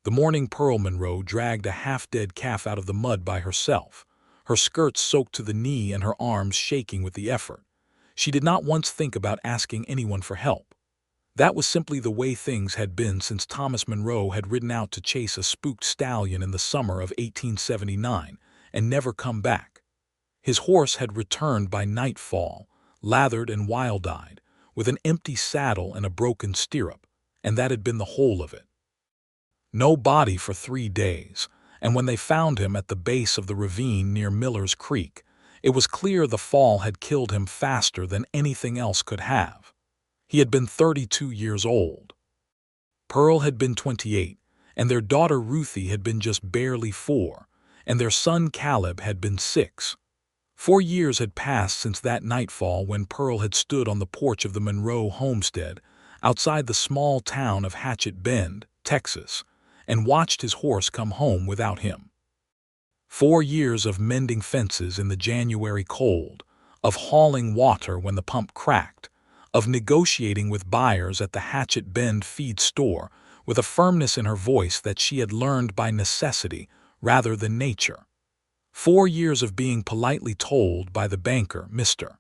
The morning Pearl Monroe dragged a half-dead calf out of the mud by herself, her skirts soaked to the knee and her arms shaking with the effort. She did not once think about asking anyone for help. That was simply the way things had been since Thomas Monroe had ridden out to chase a spooked stallion in the summer of 1879 and never come back. His horse had returned by nightfall, lathered and wild-eyed, with an empty saddle and a broken stirrup, and that had been the whole of it. No body for 3 days, and when they found him at the base of the ravine near Miller's Creek, it was clear the fall had killed him faster than anything else could have. He had been 32 years old. Pearl had been 28, and their daughter Ruthie had been just barely 4, and their son Caleb had been 6. 4 years had passed since that nightfall when Pearl had stood on the porch of the Monroe homestead outside the small town of Hatchett Bend, Texas, and watched his horse come home without him. 4 years of mending fences in the January cold, of hauling water when the pump cracked, of negotiating with buyers at the Hatchett Bend feed store with a firmness in her voice that she had learned by necessity rather than nature. 4 years of being politely told by the banker, Mr.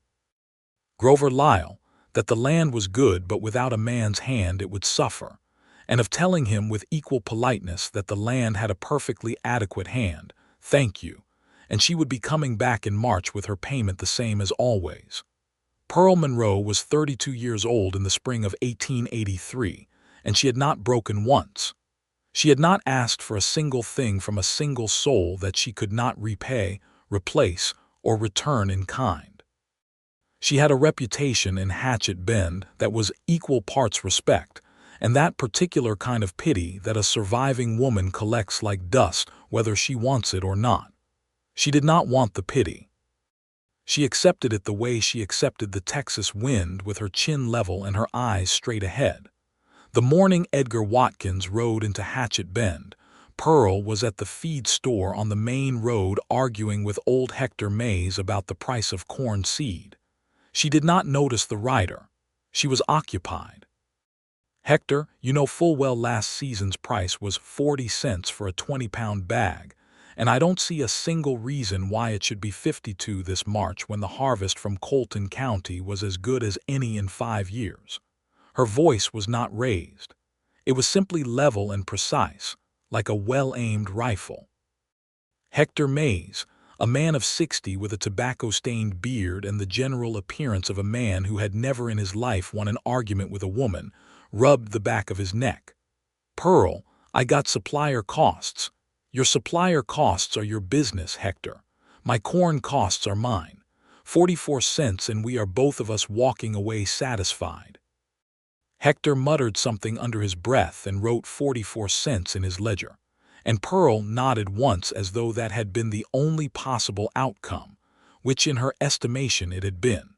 Grover Lyle, that the land was good but without a man's hand it would suffer, and of telling him with equal politeness that the land had a perfectly adequate hand, thank you, and she would be coming back in March with her payment the same as always. Pearl Monroe was 32 years old in the spring of 1883, and she had not broken once. She had not asked for a single thing from a single soul that she could not repay, replace, or return in kind. She had a reputation in Hatchett Bend that was equal parts respect, and that particular kind of pity that a surviving woman collects like dust whether she wants it or not. She did not want the pity. She accepted it the way she accepted the Texas wind, with her chin level and her eyes straight ahead. The morning Edgar Watkins rode into Hatchett Bend, Pearl was at the feed store on the main road arguing with old Hector Mays about the price of corn seed. She did not notice the rider. She was occupied. "Hector, you know full well last season's price was 40 cents for a 20-pound bag, and I don't see a single reason why it should be 52 this March when the harvest from Colton County was as good as any in 5 years. Her voice was not raised. It was simply level and precise, like a well-aimed rifle. Hector Mays, a man of 60 with a tobacco-stained beard and the general appearance of a man who had never in his life won an argument with a woman, rubbed the back of his neck. "Pearl, I got supplier costs." "Your supplier costs are your business, Hector. My corn costs are mine. 44 cents, and we are both of us walking away satisfied." Hector muttered something under his breath and wrote 44 cents in his ledger, and Pearl nodded once as though that had been the only possible outcome, which in her estimation it had been.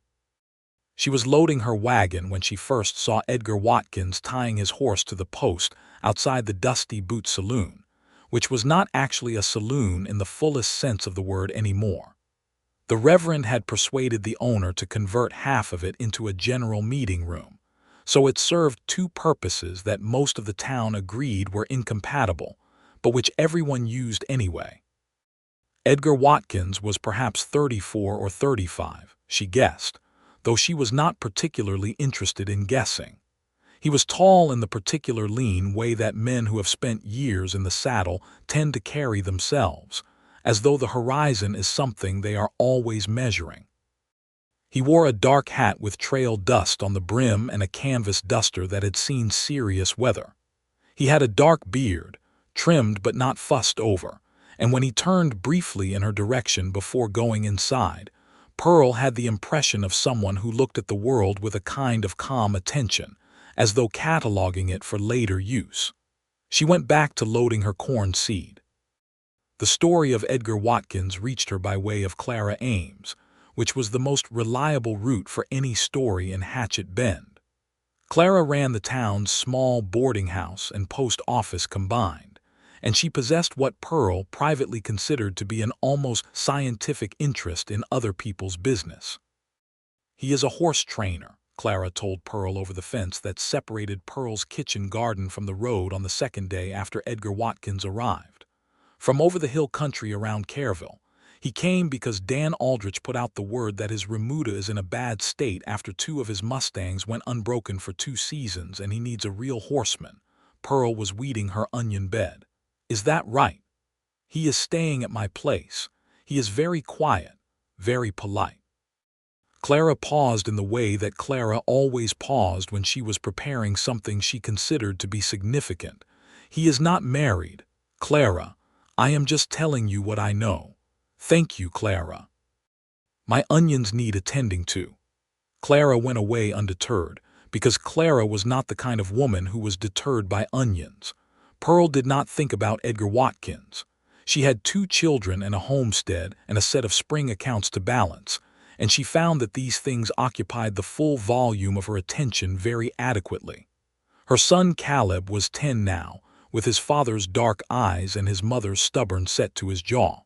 She was loading her wagon when she first saw Edgar Watkins tying his horse to the post outside the Dusty Boot Saloon, which was not actually a saloon in the fullest sense of the word anymore. The Reverend had persuaded the owner to convert half of it into a general meeting room, so it served 2 purposes that most of the town agreed were incompatible, but which everyone used anyway. Edgar Watkins was perhaps 34 or 35, she guessed, though she was not particularly interested in guessing. He was tall in the particular lean way that men who have spent years in the saddle tend to carry themselves, as though the horizon is something they are always measuring. He wore a dark hat with trail dust on the brim and a canvas duster that had seen serious weather. He had a dark beard, trimmed but not fussed over, and when he turned briefly in her direction before going inside, Pearl had the impression of someone who looked at the world with a kind of calm attention, as though cataloging it for later use. She went back to loading her corn seed. The story of Edgar Watkins reached her by way of Clara Ames, which was the most reliable route for any story in Hatchett Bend. Clara ran the town's small boarding house and post office combined, and she possessed what Pearl privately considered to be an almost scientific interest in other people's business. "He is a horse trainer," Clara told Pearl over the fence that separated Pearl's kitchen garden from the road on the second day after Edgar Watkins arrived. From over the hill country around Careville. He came because Dan Aldrich put out the word that his remuda is in a bad state after 2 of his Mustangs went unbroken for 2 seasons and he needs a real horseman. Pearl was weeding her onion bed. Is that right? He is staying at my place. He is very quiet, very polite. Clara paused in the way that Clara always paused when she was preparing something she considered to be significant. He is not married. Clara, I am just telling you what I know. Thank you, Clara. My onions need attending to. Clara went away undeterred, because Clara was not the kind of woman who was deterred by onions. Pearl did not think about Edgar Watkins. She had 2 children and a homestead and a set of spring accounts to balance, and she found that these things occupied the full volume of her attention very adequately. Her son Caleb was 10 now, with his father's dark eyes and his mother's stubborn set to his jaw.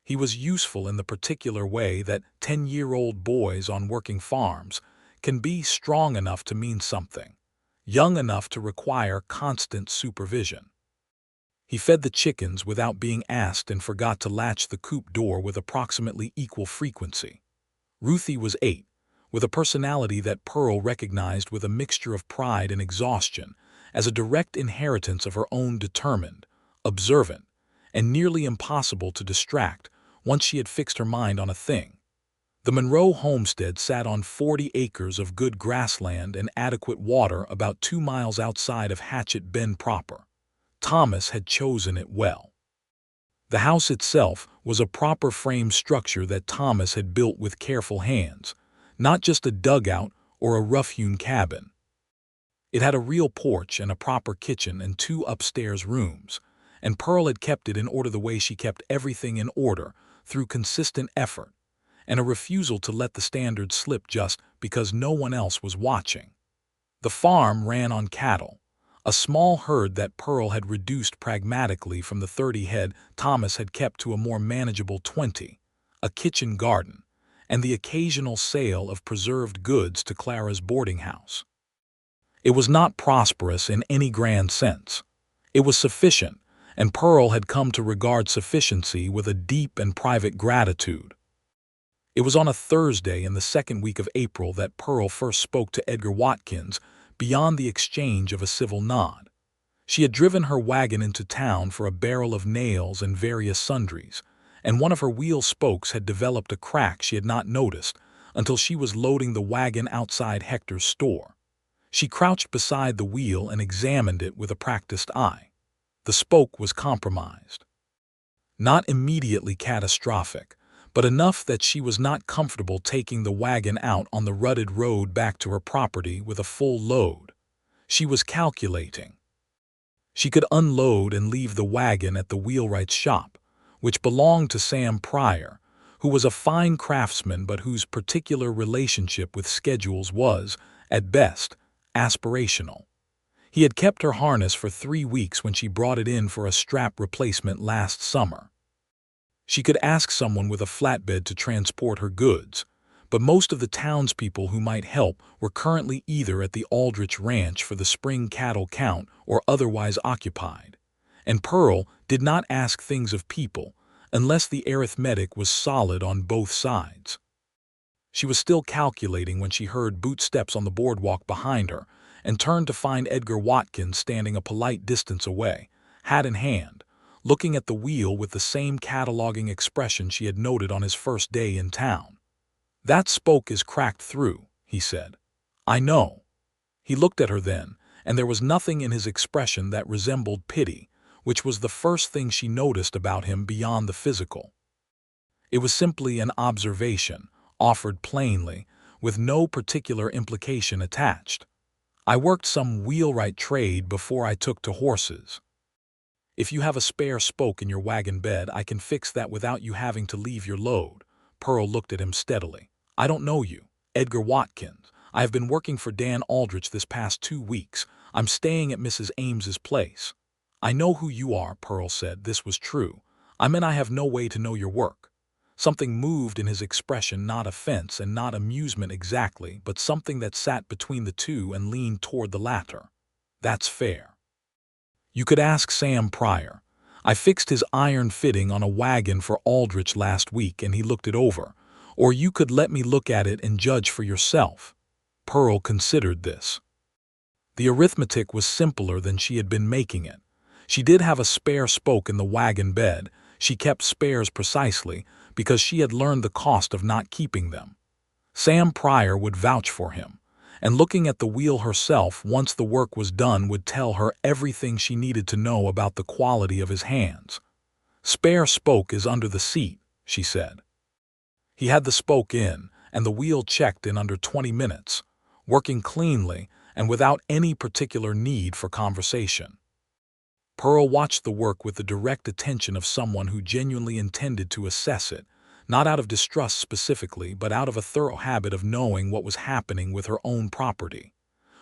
He was useful in the particular way that 10-year-old boys on working farms can be strong enough to mean something, young enough to require constant supervision. He fed the chickens without being asked and forgot to latch the coop door with approximately equal frequency. Ruthie was 8, with a personality that Pearl recognized with a mixture of pride and exhaustion as a direct inheritance of her own determined, observant, and nearly impossible to distract once she had fixed her mind on a thing. The Monroe homestead sat on 40 acres of good grassland and adequate water about 2 miles outside of Hatchett Bend proper. Thomas had chosen it well. The house itself was a proper frame structure that Thomas had built with careful hands, not just a dugout or a rough-hewn cabin. It had a real porch and a proper kitchen and 2 upstairs rooms, and Pearl had kept it in order the way she kept everything in order through consistent effort and a refusal to let the standards slip just because no one else was watching. The farm ran on cattle, a small herd that Pearl had reduced pragmatically from the 30 head Thomas had kept to a more manageable 20, a kitchen garden, and the occasional sale of preserved goods to Clara's boarding house. It was not prosperous in any grand sense. It was sufficient, and Pearl had come to regard sufficiency with a deep and private gratitude. It was on a Thursday in the second week of April that Pearl first spoke to Edgar Watkins beyond the exchange of a civil nod. She had driven her wagon into town for a barrel of nails and various sundries, and one of her wheel spokes had developed a crack she had not noticed until she was loading the wagon outside Hector's store. She crouched beside the wheel and examined it with a practiced eye. The spoke was compromised. Not immediately catastrophic, but enough that she was not comfortable taking the wagon out on the rutted road back to her property with a full load. She was calculating. She could unload and leave the wagon at the wheelwright's shop, which belonged to Sam Pryor, who was a fine craftsman but whose particular relationship with schedules was, at best, aspirational. He had kept her harness for 3 weeks when she brought it in for a strap replacement last summer. She could ask someone with a flatbed to transport her goods, but most of the townspeople who might help were currently either at the Aldrich Ranch for the spring cattle count or otherwise occupied, and Pearl did not ask things of people unless the arithmetic was solid on both sides. She was still calculating when she heard boot steps on the boardwalk behind her and turned to find Edgar Watkins standing a polite distance away, hat in hand, looking at the wheel with the same cataloging expression she had noted on his first day in town. "That spoke is cracked through," he said. "I know." He looked at her then, and there was nothing in his expression that resembled pity, which was the first thing she noticed about him beyond the physical. It was simply an observation, offered plainly, with no particular implication attached. "I worked some wheelwright trade before I took to horses. If you have a spare spoke in your wagon bed, I can fix that without you having to leave your load." Pearl looked at him steadily. "I don't know you." "Edgar Watkins. I have been working for Dan Aldrich this past 2 weeks. I'm staying at Mrs. Ames's place." "I know who you are," Pearl said. This was true. "I mean, I have no way to know your work. Something moved in his expression, not offense and not amusement exactly, but something that sat between the two and leaned toward the latter. That's fair. You could ask Sam Pryor. I fixed his iron fitting on a wagon for Aldrich last week and he looked it over. Or you could let me look at it and judge for yourself. Pearl considered this. The arithmetic was simpler than she had been making it. She did have a spare spoke in the wagon bed. She kept spares precisely because she had learned the cost of not keeping them. Sam Pryor would vouch for him, and looking at the wheel herself once the work was done would tell her everything she needed to know about the quality of his hands. Spare spoke is under the seat, she said. He had the spoke in, and the wheel checked in under 20 minutes, working cleanly and without any particular need for conversation. Pearl watched the work with the direct attention of someone who genuinely intended to assess it, not out of distrust specifically, but out of a thorough habit of knowing what was happening with her own property.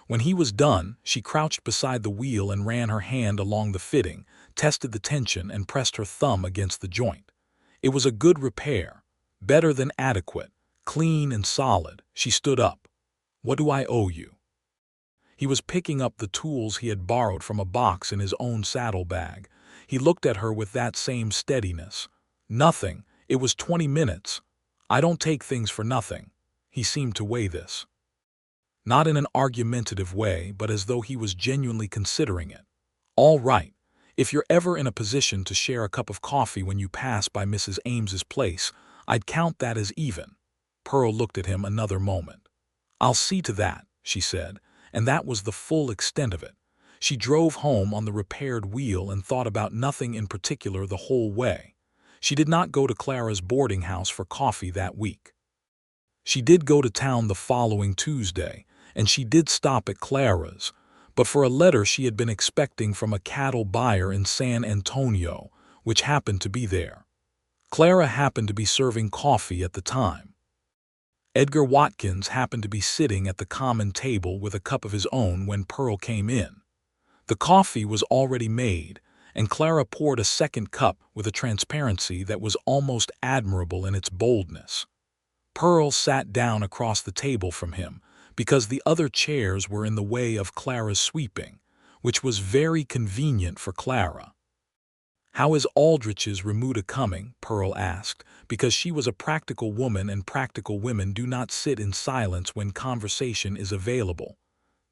When he was done, she crouched beside the wheel and ran her hand along the fitting, tested the tension, and pressed her thumb against the joint. It was a good repair, better than adequate, clean and solid. She stood up. What do I owe you? He was picking up the tools he had borrowed from a box in his own saddlebag. He looked at her with that same steadiness. Nothing. It was 20 minutes. I don't take things for nothing. He seemed to weigh this. Not in an argumentative way, but as though he was genuinely considering it. All right. If you're ever in a position to share a cup of coffee when you pass by Mrs. Ames's place, I'd count that as even. Pearl looked at him another moment. I'll see to that, she said, and that was the full extent of it. She drove home on the repaired wheel and thought about nothing in particular the whole way. She did not go to Clara's boarding house for coffee that week. She did go to town the following Tuesday, and she did stop at Clara's, but for a letter she had been expecting from a cattle buyer in San Antonio, which happened to be there. Clara happened to be serving coffee at the time. Edgar Watkins happened to be sitting at the common table with a cup of his own when Pearl came in. The coffee was already made, and Clara poured a second cup with a transparency that was almost admirable in its boldness. Pearl sat down across the table from him because the other chairs were in the way of Clara's sweeping, which was very convenient for Clara. How is Aldrich's remuda coming? Pearl asked, because she was a practical woman and practical women do not sit in silence when conversation is available.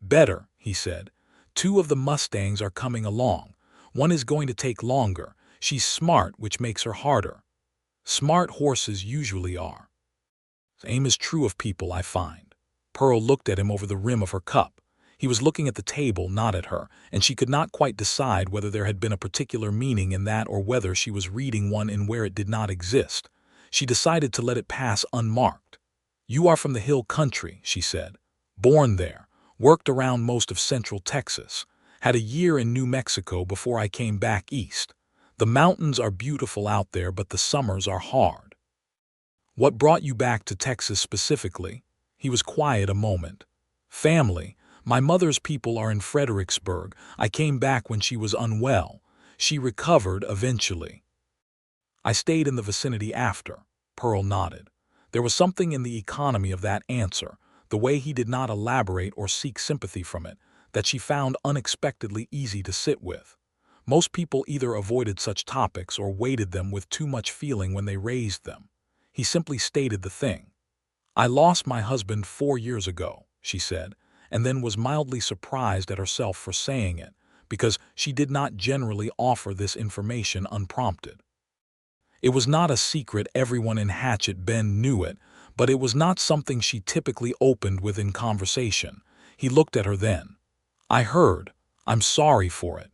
Better, he said. 2 of the Mustangs are coming along. One is going to take longer. She's smart, which makes her harder. Smart horses usually are. Same is true of people, I find. Pearl looked at him over the rim of her cup. He was looking at the table, not at her, and she could not quite decide whether there had been a particular meaning in that or whether she was reading one in where it did not exist. She decided to let it pass unmarked. You are from the hill country, she said. Born there, worked around most of central Texas, had a year in New Mexico before I came back east. The mountains are beautiful out there, but the summers are hard. What brought you back to Texas specifically? He was quiet a moment. Family. My mother's people are in Fredericksburg. I came back when she was unwell. She recovered eventually. I stayed in the vicinity after. Pearl nodded. There was something in the economy of that answer, the way he did not elaborate or seek sympathy from it, that she found unexpectedly easy to sit with. Most people either avoided such topics or weighted them with too much feeling when they raised them. He simply stated the thing. I lost my husband 4 years ago, she said, and then was mildly surprised at herself for saying it, because she did not generally offer this information unprompted. It was not a secret, everyone in Hatchett Bend knew it, but it was not something she typically opened with in conversation. He looked at her then. I heard. I'm sorry for it.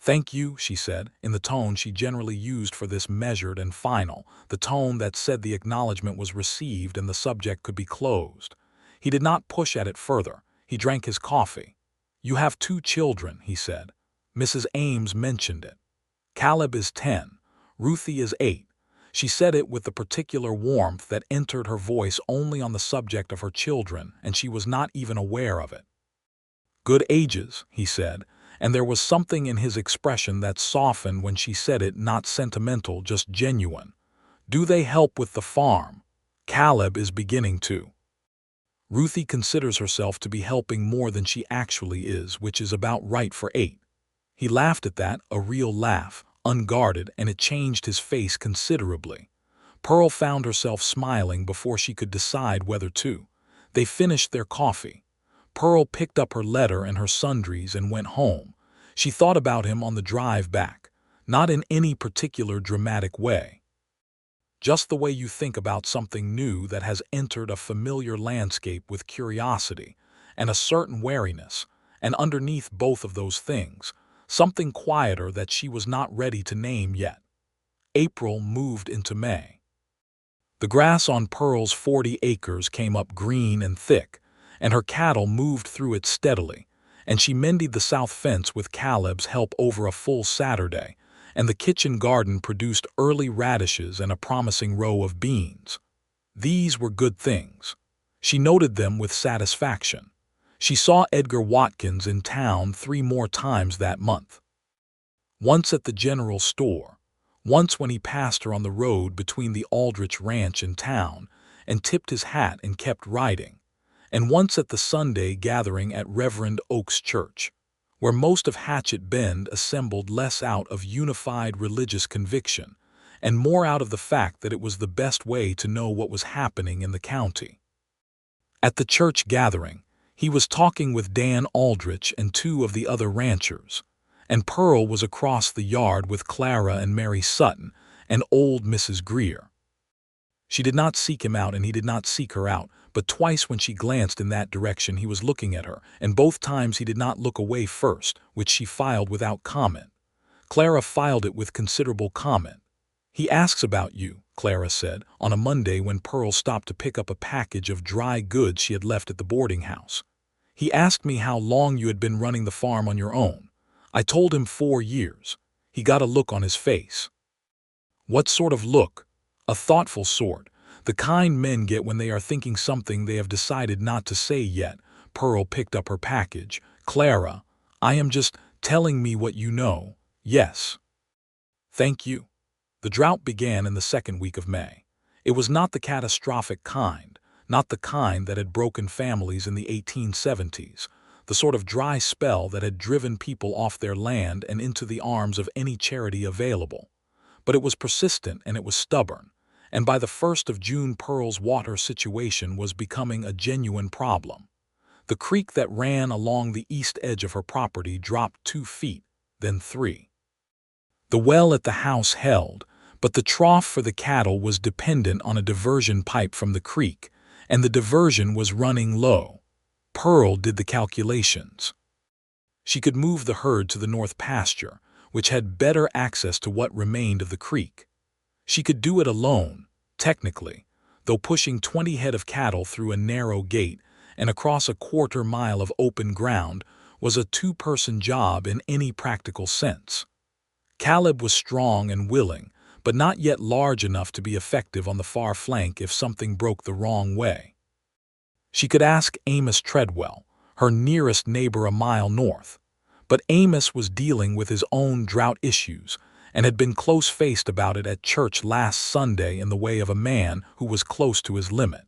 Thank you, she said, in the tone she generally used for this, measured and final, the tone that said the acknowledgement was received and the subject could be closed. He did not push at it further. He drank his coffee. You have 2 children, he said. Mrs. Ames mentioned it. Caleb is 10. Ruthie is 8. She said it with the particular warmth that entered her voice only on the subject of her children, and she was not even aware of it. Good ages, he said, and there was something in his expression that softened when she said it, not sentimental, just genuine. Do they help with the farm? Caleb is beginning to. Ruthie considers herself to be helping more than she actually is, which is about right for 8. He laughed at that, a real laugh, unguarded, and it changed his face considerably. Pearl found herself smiling before she could decide whether to. They finished their coffee. Pearl picked up her letter and her sundries and went home. She thought about him on the drive back, not in any particular dramatic way. Just the way you think about something new that has entered a familiar landscape with curiosity and a certain wariness, and underneath both of those things, something quieter that she was not ready to name yet. April moved into May. The grass on Pearl's 40 acres came up green and thick, and her cattle moved through it steadily, and she mended the south fence with Caleb's help over a full Saturday, and the kitchen garden produced early radishes and a promising row of beans. These were good things. She noted them with satisfaction. She saw Edgar Watkins in town 3 more times that month. Once at the general store, once when he passed her on the road between the Aldrich Ranch and town and tipped his hat and kept riding, and once at the Sunday gathering at Reverend Oak's church, where most of Hatchett Bend assembled less out of unified religious conviction and more out of the fact that it was the best way to know what was happening in the county. At the church gathering, he was talking with Dan Aldrich and 2 of the other ranchers, and Pearl was across the yard with Clara and Mary Sutton and old Mrs. Greer. She did not seek him out and he did not seek her out, but twice when she glanced in that direction he was looking at her, and both times he did not look away first, which she filed without comment. Clara filed it with considerable comment. "He asks about you," Clara said, on a Monday when Pearl stopped to pick up a package of dry goods she had left at the boarding house. "He asked me how long you had been running the farm on your own. I told him 4 years. He got a look on his face." "What sort of look?" "A thoughtful sort. The kind men get when they are thinking something they have decided not to say yet." Pearl picked up her package. "Clara, I am just telling me what you know." "Yes." "Thank you." The drought began in the 2nd week of May. It was not the catastrophic kind, not the kind that had broken families in the 1870s, the sort of dry spell that had driven people off their land and into the arms of any charity available. But it was persistent and it was stubborn, and by the 1st of June Pearl's water situation was becoming a genuine problem. The creek that ran along the east edge of her property dropped 2 feet, then 3. The well at the house held, but the trough for the cattle was dependent on a diversion pipe from the creek, and the diversion was running low. Pearl did the calculations. She could move the herd to the north pasture, which had better access to what remained of the creek. She could do it alone, technically, though pushing 20 head of cattle through a narrow gate and across a 1/4 mile of open ground was a 2-person job in any practical sense. Caleb was strong and willing, but not yet large enough to be effective on the far flank if something broke the wrong way. She could ask Amos Treadwell, her nearest neighbor a mile north, but Amos was dealing with his own drought issues and had been close-faced about it at church last Sunday in the way of a man who was close to his limit.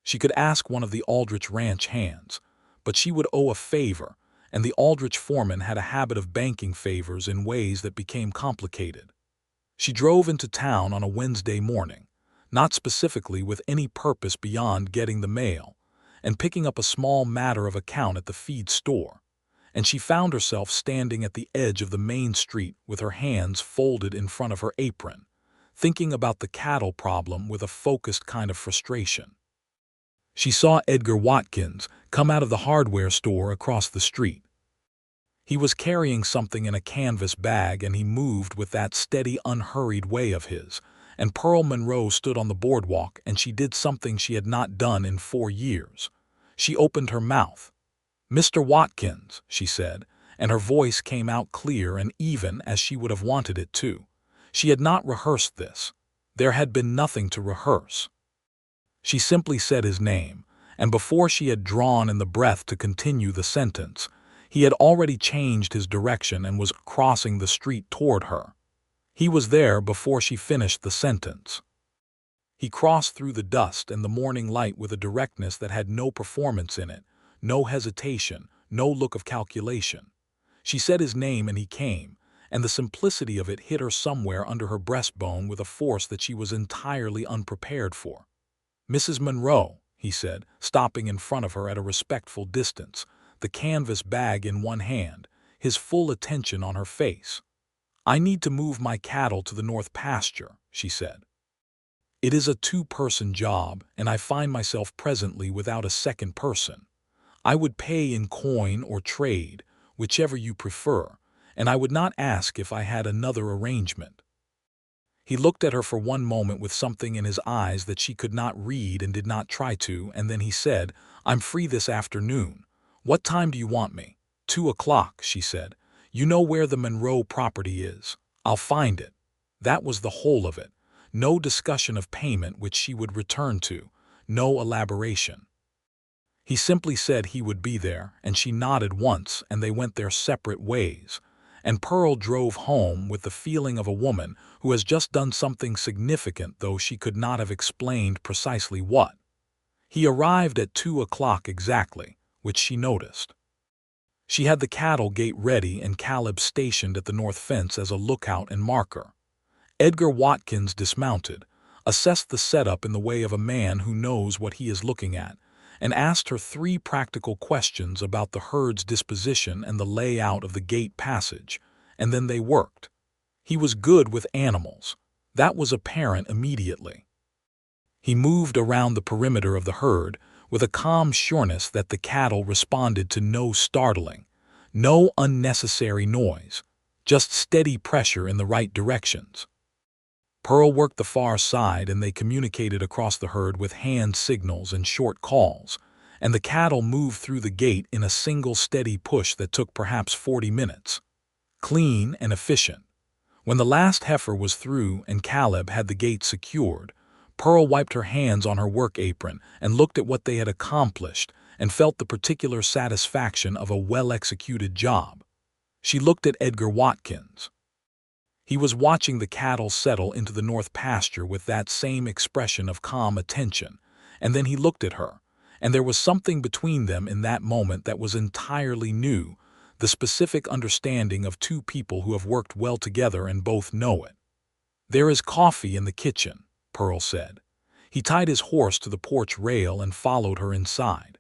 She could ask one of the Aldrich Ranch hands, but she would owe a favor, and the Aldrich foreman had a habit of banking favors in ways that became complicated. She drove into town on a Wednesday morning, not specifically with any purpose beyond getting the mail, and picking up a small matter of account at the feed store, and she found herself standing at the edge of the main street with her hands folded in front of her apron, thinking about the cattle problem with a focused kind of frustration. She saw Edgar Watkins come out of the hardware store across the street. He was carrying something in a canvas bag, and he moved with that steady, unhurried way of his, and Pearl Monroe stood on the boardwalk, and she did something she had not done in 4 years. She opened her mouth. "Mr. Watkins," she said, and her voice came out clear and even as she would have wanted it to. She had not rehearsed this. There had been nothing to rehearse. She simply said his name, and before she had drawn in the breath to continue the sentence, he had already changed his direction and was crossing the street toward her. He was there before she finished the sentence. He crossed through the dust and the morning light with a directness that had no performance in it, no hesitation, no look of calculation. She said his name and he came, and the simplicity of it hit her somewhere under her breastbone with a force that she was entirely unprepared for. "Mrs. Monroe," he said, stopping in front of her at a respectful distance, the canvas bag in one hand, his full attention on her face. "I need to move my cattle to the north pasture," she said. "It is a two-person job, and I find myself presently without a second person. I would pay in coin or trade, whichever you prefer, and I would not ask if I had another arrangement." He looked at her for one moment with something in his eyes that she could not read and did not try to, and then he said, "I'm free this afternoon. What time do you want me?" 2 o'clock, she said. "You know where the Monroe property is. I'll find it." That was the whole of it. No discussion of payment which she would return to, no elaboration. He simply said he would be there, and she nodded once, and they went their separate ways. And Pearl drove home with the feeling of a woman who has just done something significant, though she could not have explained precisely what. He arrived at 2 o'clock exactly, which she noticed. She had the cattle gate ready and Caleb stationed at the north fence as a lookout and marker. Edgar Watkins dismounted, assessed the setup in the way of a man who knows what he is looking at, and asked her 3 practical questions about the herd's disposition and the layout of the gate passage, and then they worked. He was good with animals. That was apparent immediately. He moved around the perimeter of the herd with a calm sureness that the cattle responded to no startling, no unnecessary noise, just steady pressure in the right directions. Pearl worked the far side and they communicated across the herd with hand signals and short calls, and the cattle moved through the gate in a single steady push that took perhaps 40 minutes. Clean and efficient. When the last heifer was through and Caleb had the gate secured, Pearl wiped her hands on her work apron and looked at what they had accomplished and felt the particular satisfaction of a well-executed job. She looked at Edgar Watkins. He was watching the cattle settle into the north pasture with that same expression of calm attention, and then he looked at her, and there was something between them in that moment that was entirely new, the specific understanding of two people who have worked well together and both know it. "There is coffee in the kitchen," Pearl said. He tied his horse to the porch rail and followed her inside.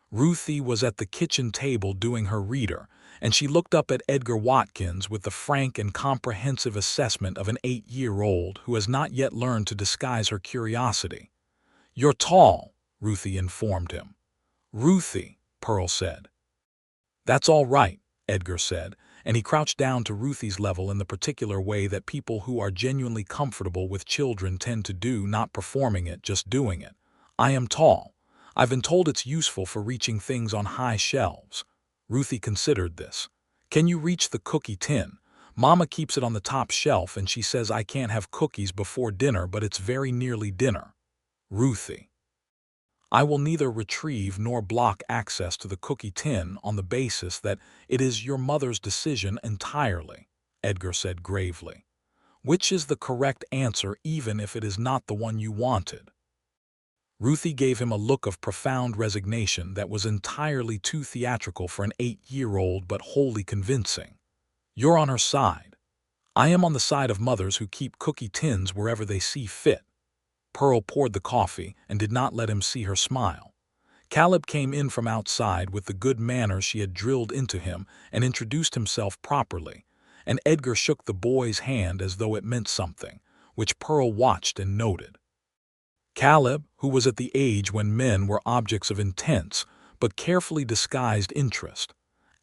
Ruthie was at the kitchen table doing her reader, and she looked up at Edgar Watkins with the frank and comprehensive assessment of an 8-year-old who has not yet learned to disguise her curiosity. "You're tall," Ruthie informed him. "Ruthie," Pearl said. "That's all right," Edgar said, and he crouched down to Ruthie's level in the particular way that people who are genuinely comfortable with children tend to do, not performing it, just doing it. "I am tall. I've been told it's useful for reaching things on high shelves." Ruthie considered this. "Can you reach the cookie tin? Mama keeps it on the top shelf and she says I can't have cookies before dinner, but it's very nearly dinner." Ruthie. "I will neither retrieve nor block access to the cookie tin on the basis that it is your mother's decision entirely," Edgar said gravely. "Which is the correct answer even if it is not the one you wanted?" Ruthie gave him a look of profound resignation that was entirely too theatrical for an 8-year-old but wholly convincing. "You're on her side. I am on the side of mothers who keep cookie tins wherever they see fit." Pearl poured the coffee and did not let him see her smile. Caleb came in from outside with the good manners she had drilled into him and introduced himself properly, and Edgar shook the boy's hand as though it meant something, which Pearl watched and noted. Caleb, who was at the age when men were objects of intense but carefully disguised interest,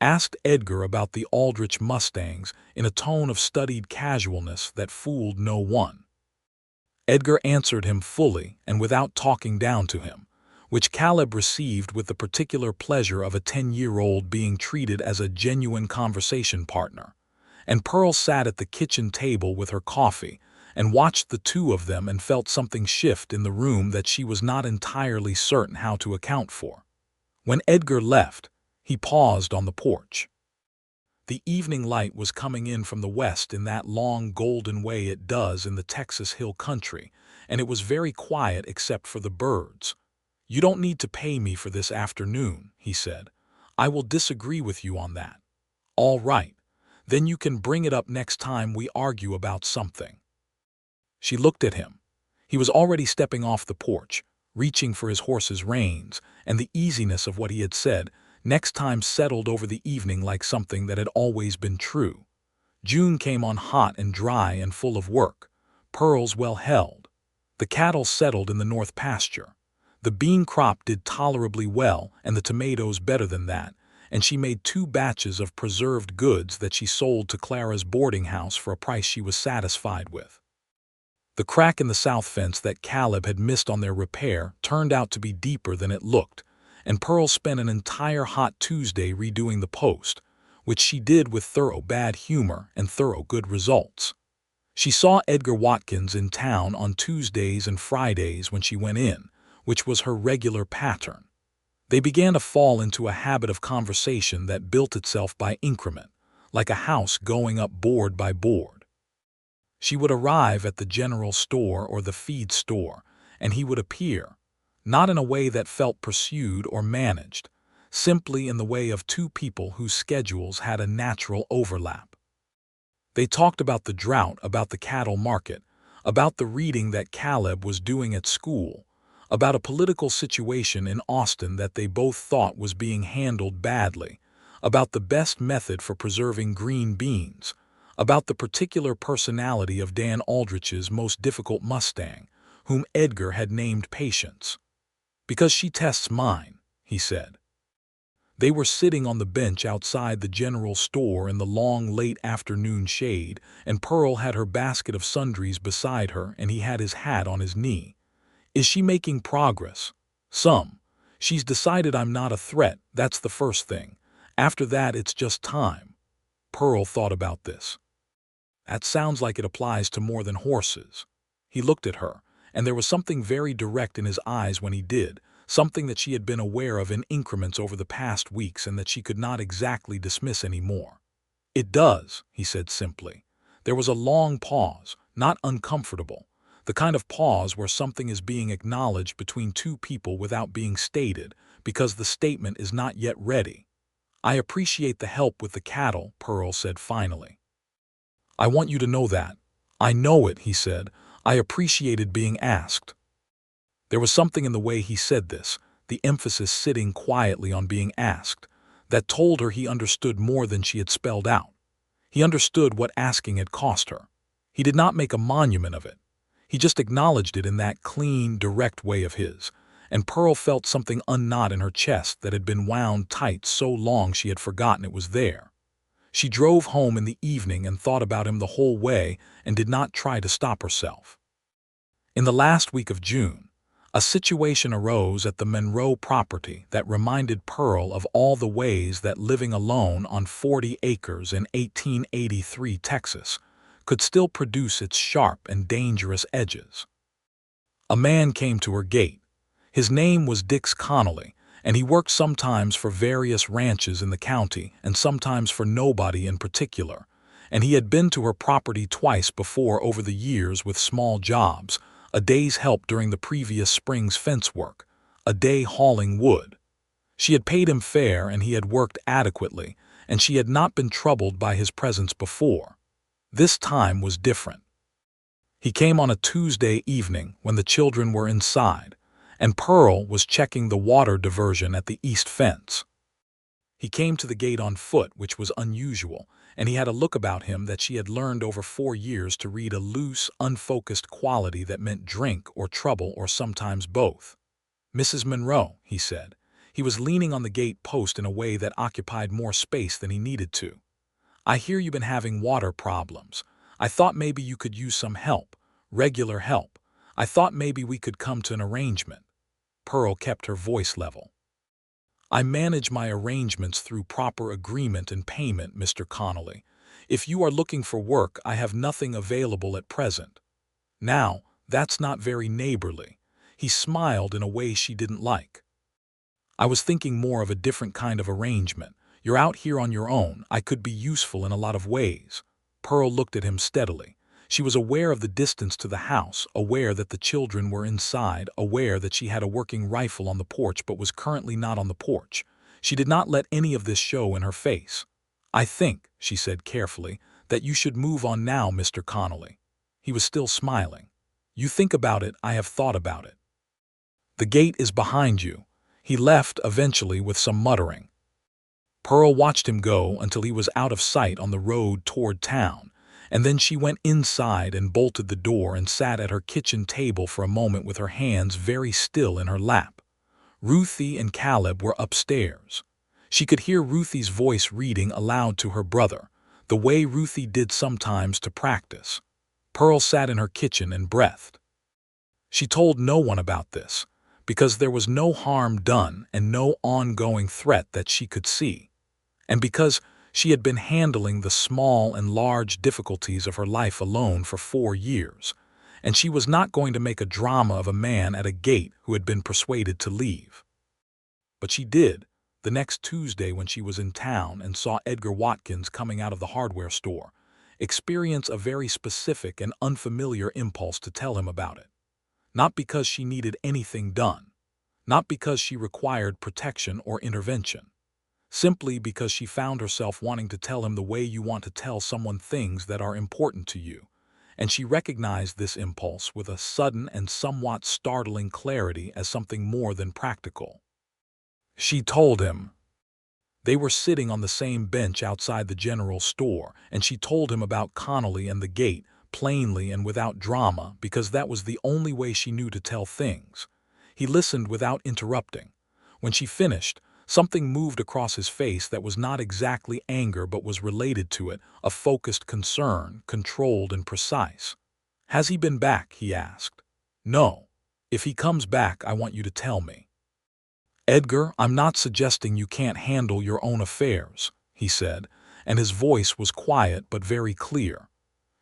asked Edgar about the Aldrich Mustangs in a tone of studied casualness that fooled no one. Edgar answered him fully and without talking down to him, which Caleb received with the particular pleasure of a 10-year-old being treated as a genuine conversation partner, and Pearl sat at the kitchen table with her coffee and watched the two of them and felt something shift in the room that she was not entirely certain how to account for. When Edgar left, he paused on the porch. The evening light was coming in from the west in that long golden way it does in the Texas hill country, and it was very quiet except for the birds. "You don't need to pay me for this afternoon," he said. "I will disagree with you on that." "All right. Then you can bring it up next time we argue about something." She looked at him. He was already stepping off the porch, reaching for his horse's reins, and the easiness of what he had said next time settled over the evening like something that had always been true. June came on hot and dry and full of work, pearls well held. The cattle settled in the north pasture. The bean crop did tolerably well and the tomatoes better than that, and she made 2 batches of preserved goods that she sold to Clara's boarding house for a price she was satisfied with. The crack in the south fence that Caleb had missed on their repair turned out to be deeper than it looked, and Pearl spent an entire hot Tuesday redoing the post, which she did with thorough bad humor and thorough good results. She saw Edgar Watkins in town on Tuesdays and Fridays when she went in, which was her regular pattern. They began to fall into a habit of conversation that built itself by increment, like a house going up board by board. She would arrive at the general store or the feed store, and he would appear, not in a way that felt pursued or managed, simply in the way of 2 people whose schedules had a natural overlap. They talked about the drought, about the cattle market, about the reading that Caleb was doing at school, about a political situation in Austin that they both thought was being handled badly, about the best method for preserving green beans, about the particular personality of Dan Aldrich's most difficult Mustang, whom Edgar had named Patience. "Because she tests mine," he said. They were sitting on the bench outside the general store in the long late afternoon shade, and Pearl had her basket of sundries beside her and he had his hat on his knee. "Is she making progress?" "Some. She's decided I'm not a threat, that's the first thing. After that it's just time." Pearl thought about this. "That sounds like it applies to more than horses." He looked at her, and there was something very direct in his eyes when he did, something that she had been aware of in increments over the past weeks and that she could not exactly dismiss anymore. "It does," he said simply. There was a long pause, not uncomfortable, the kind of pause where something is being acknowledged between 2 people without being stated, because the statement is not yet ready. "I appreciate the help with the cattle," Pearl said finally. "I want you to know that." "I know it," he said. "I appreciated being asked." There was something in the way he said this, the emphasis sitting quietly on being asked, that told her he understood more than she had spelled out. He understood what asking had cost her. He did not make a monument of it. He just acknowledged it in that clean, direct way of his, and Pearl felt something unknot in her chest that had been wound tight so long she had forgotten it was there. She drove home in the evening and thought about him the whole way and did not try to stop herself. In the last week of June, a situation arose at the Monroe property that reminded Pearl of all the ways that living alone on 40 acres in 1883 Texas could still produce its sharp and dangerous edges. A man came to her gate. His name was Dix Connolly, and he worked sometimes for various ranches in the county and sometimes for nobody in particular, and he had been to her property twice before over the years with small jobs, a day's help during the previous spring's fence work, a day hauling wood. She had paid him fair and he had worked adequately, and she had not been troubled by his presence before. This time was different. He came on a Tuesday evening when the children were inside, and Pearl was checking the water diversion at the east fence. He came to the gate on foot, which was unusual, and he had a look about him that she had learned over 4 years to read, a loose, unfocused quality that meant drink or trouble or sometimes both. "Mrs. Monroe," he said. He was leaning on the gate post in a way that occupied more space than he needed to. "I hear you've been having water problems. I thought maybe you could use some help, regular help. I thought maybe we could come to an arrangement." Pearl kept her voice level. "I manage my arrangements through proper agreement and payment, Mr. Connolly. If you are looking for work, I have nothing available at present." Now, that's not very neighborly. He smiled in a way she didn't like. "I was thinking more of a different kind of arrangement. You're out here on your own. I could be useful in a lot of ways." Pearl looked at him steadily. She was aware of the distance to the house, aware that the children were inside, aware that she had a working rifle on the porch but was currently not on the porch. She did not let any of this show in her face. "I think," she said carefully, "that you should move on now, Mr. Connolly." He was still smiling. "You think about it, I have thought about it. The gate is behind you." He left eventually with some muttering. Pearl watched him go until he was out of sight on the road toward town, and then she went inside and bolted the door and sat at her kitchen table for a moment with her hands very still in her lap. Ruthie and Caleb were upstairs. She could hear Ruthie's voice reading aloud to her brother, the way Ruthie did sometimes to practice. Pearl sat in her kitchen and breathed. She told no one about this, because there was no harm done and no ongoing threat that she could see, and because she had been handling the small and large difficulties of her life alone for 4 years, and she was not going to make a drama of a man at a gate who had been persuaded to leave. But she did, the next Tuesday when she was in town and saw Edgar Watkins coming out of the hardware store, experience a very specific and unfamiliar impulse to tell him about it. Not because she needed anything done, not because she required protection or intervention, simply because she found herself wanting to tell him the way you want to tell someone things that are important to you, and she recognized this impulse with a sudden and somewhat startling clarity as something more than practical. She told him. They were sitting on the same bench outside the general store, and she told him about Connolly and the gate, plainly and without drama, because that was the only way she knew to tell things. He listened without interrupting. When she finished, something moved across his face that was not exactly anger but was related to it, a focused concern, controlled and precise. "Has he been back?" he asked. "No. If he comes back, I want you to tell me." "Edgar, I'm not suggesting you can't handle your own affairs," he said, and his voice was quiet but very clear.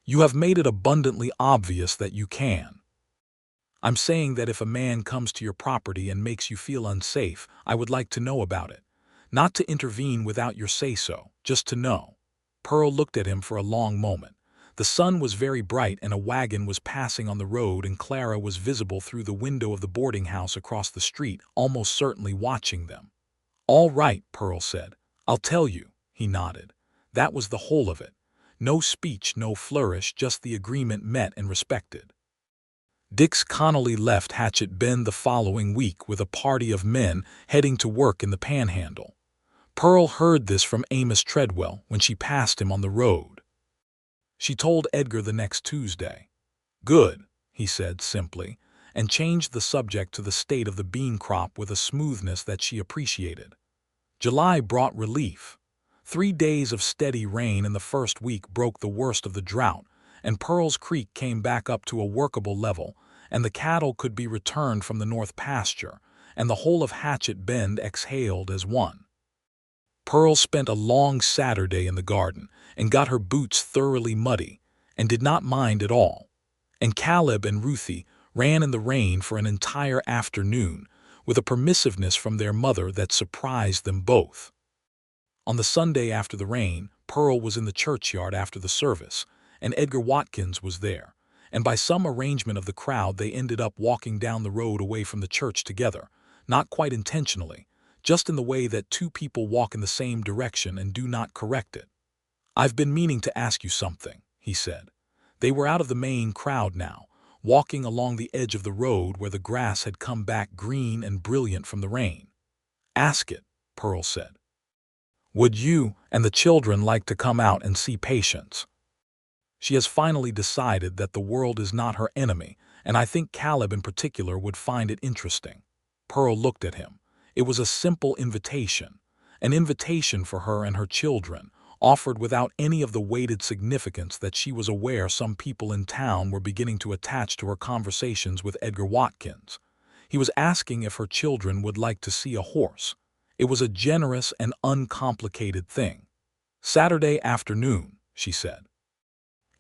"You have made it abundantly obvious that you can. I'm saying that if a man comes to your property and makes you feel unsafe, I would like to know about it. Not to intervene without your say-so, just to know." Pearl looked at him for a long moment. The sun was very bright and a wagon was passing on the road, and Clara was visible through the window of the boarding house across the street, almost certainly watching them. "All right," Pearl said. "I'll tell you." He nodded. That was the whole of it. No speech, no flourish, just the agreement met and respected. Dix Connolly left Hatchett Bend the following week with a party of men heading to work in the Panhandle. Pearl heard this from Amos Treadwell when she passed him on the road. She told Edgar the next Tuesday. "Good," he said simply, and changed the subject to the state of the bean crop with a smoothness that she appreciated. July brought relief. 3 days of steady rain in the first week broke the worst of the drought, and Pearl's Creek came back up to a workable level, and the cattle could be returned from the north pasture, and the whole of Hatchett Bend exhaled as one. Pearl spent a long Saturday in the garden and got her boots thoroughly muddy, and did not mind at all. And Caleb and Ruthie ran in the rain for an entire afternoon, with a permissiveness from their mother that surprised them both. On the Sunday after the rain, Pearl was in the churchyard after the service, and Edgar Watkins was there, and by some arrangement of the crowd they ended up walking down the road away from the church together, not quite intentionally, just in the way that 2 people walk in the same direction and do not correct it. "I've been meaning to ask you something," he said. They were out of the main crowd now, walking along the edge of the road where the grass had come back green and brilliant from the rain. "Ask it," Pearl said. "Would you and the children like to come out and see Patience? She has finally decided that the world is not her enemy, and I think Caleb in particular would find it interesting." Pearl looked at him. It was a simple invitation, an invitation for her and her children, offered without any of the weighted significance that she was aware some people in town were beginning to attach to her conversations with Edgar Watkins. He was asking if her children would like to see a horse. It was a generous and uncomplicated thing. "Saturday afternoon," she said.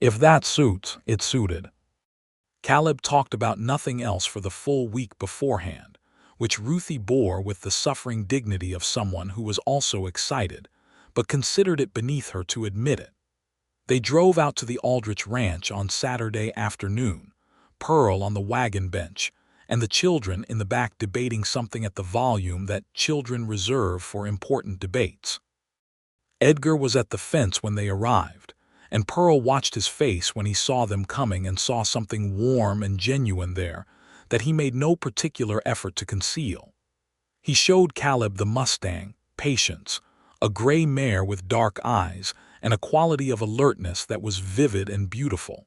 If that suits, it suited. Caleb talked about nothing else for the full week beforehand, which Ruthie bore with the suffering dignity of someone who was also excited, but considered it beneath her to admit it. They drove out to the Aldrich Ranch on Saturday afternoon, Pearl on the wagon bench, and the children in the back debating something at the volume that children reserve for important debates. Edgar was at the fence when they arrived, and Pearl watched his face when he saw them coming and saw something warm and genuine there that he made no particular effort to conceal. He showed Caleb the Mustang, Patience, a gray mare with dark eyes and a quality of alertness that was vivid and beautiful.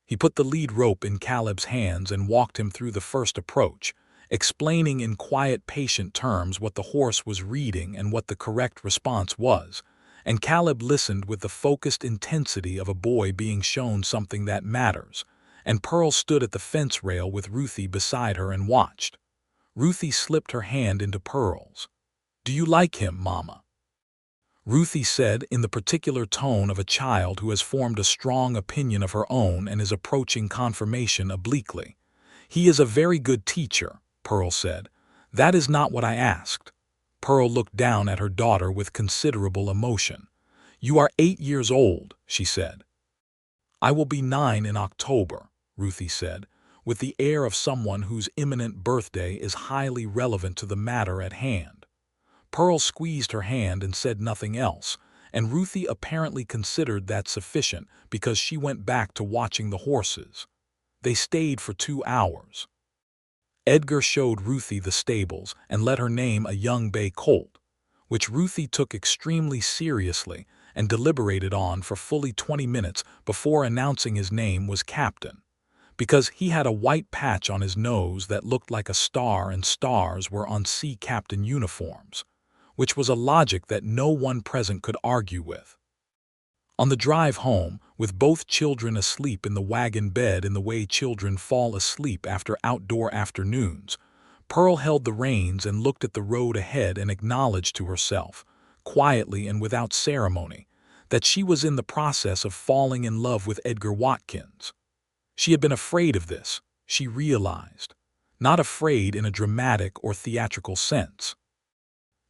He put the lead rope in Caleb's hands and walked him through the first approach, explaining in quiet, patient terms what the horse was reading and what the correct response was, and Caleb listened with the focused intensity of a boy being shown something that matters, and Pearl stood at the fence rail with Ruthie beside her and watched. Ruthie slipped her hand into Pearl's. "Do you like him, Mama?" Ruthie said in the particular tone of a child who has formed a strong opinion of her own and is approaching confirmation obliquely. "He is a very good teacher," Pearl said. "That is not what I asked." Pearl looked down at her daughter with considerable emotion. "You are 8 years old," she said. "I will be 9 in October," Ruthie said, with the air of someone whose imminent birthday is highly relevant to the matter at hand. Pearl squeezed her hand and said nothing else, and Ruthie apparently considered that sufficient because she went back to watching the horses. They stayed for 2 hours. Edgar showed Ruthie the stables and let her name a young bay colt, which Ruthie took extremely seriously and deliberated on for fully 20 minutes before announcing his name was Captain, because he had a white patch on his nose that looked like a star and stars were on sea captain uniforms, which was a logic that no one present could argue with. On the drive home, with both children asleep in the wagon bed in the way children fall asleep after outdoor afternoons, Pearl held the reins and looked at the road ahead and acknowledged to herself, quietly and without ceremony, that she was in the process of falling in love with Edgar Watkins. She had been afraid of this, she realized, not afraid in a dramatic or theatrical sense.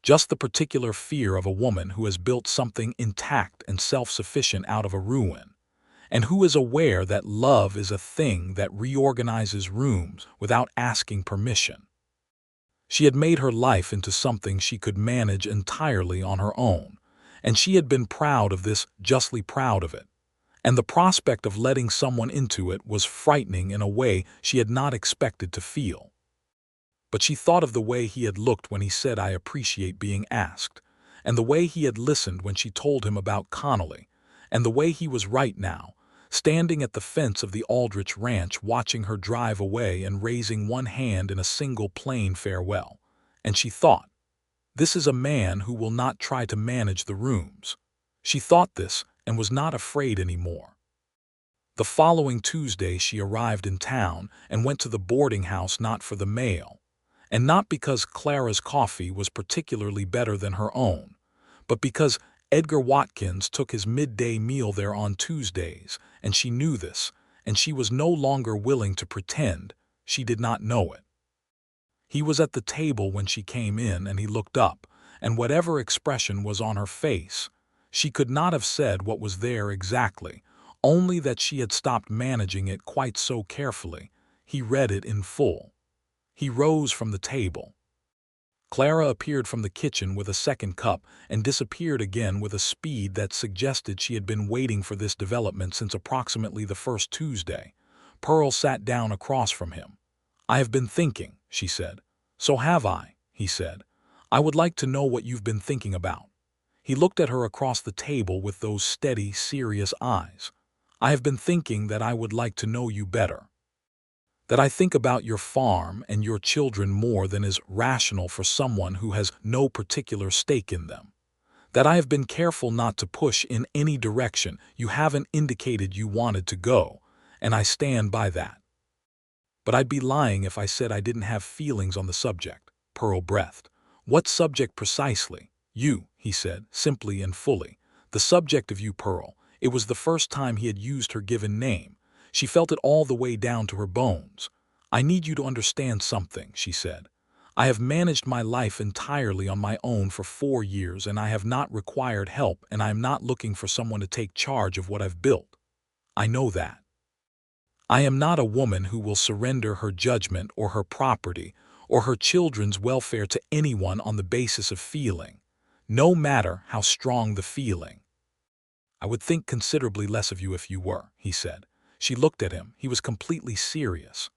Just the particular fear of a woman who has built something intact and self-sufficient out of a ruin, and who is aware that love is a thing that reorganizes rooms without asking permission. She had made her life into something she could manage entirely on her own, and she had been proud of this, justly proud of it. And the prospect of letting someone into it was frightening in a way she had not expected to feel. But she thought of the way he had looked when he said, "I appreciate being asked," and the way he had listened when she told him about Connolly, and the way he was right now, standing at the fence of the Aldrich Ranch watching her drive away and raising one hand in a single plain farewell. And she thought, "This is a man who will not try to manage the rooms." She thought this and was not afraid anymore. The following Tuesday she arrived in town and went to the boarding house, not for the mail, and not because Clara's coffee was particularly better than her own, but because Edgar Watkins took his midday meal there on Tuesdays, and she knew this, and she was no longer willing to pretend she did not know it. He was at the table when she came in, and he looked up, and whatever expression was on her face, she could not have said what was there exactly, only that she had stopped managing it quite so carefully. He read it in full. He rose from the table. Clara appeared from the kitchen with a second cup and disappeared again with a speed that suggested she had been waiting for this development since approximately the first Tuesday. Pearl sat down across from him. "I have been thinking," she said. "So have I," he said. "I would like to know what you've been thinking about." He looked at her across the table with those steady, serious eyes. "I have been thinking that I would like to know you better. That I think about your farm and your children more than is rational for someone who has no particular stake in them. That I have been careful not to push in any direction you haven't indicated you wanted to go, and I stand by that. But I'd be lying if I said I didn't have feelings on the subject," Pearl breathed. "What subject precisely?" "You," he said, simply and fully. "The subject of you, Pearl." It was the first time he had used her given name. She felt it all the way down to her bones. "I need you to understand something," she said. I have managed my life entirely on my own for 4 years, and I have not required help, and I am not looking for someone to take charge of what I've built. I know that. I am not a woman who will surrender her judgment or her property or her children's welfare to anyone on the basis of feeling, no matter how strong the feeling. I would think considerably less of you if you were, he said. She looked at him. He was completely serious.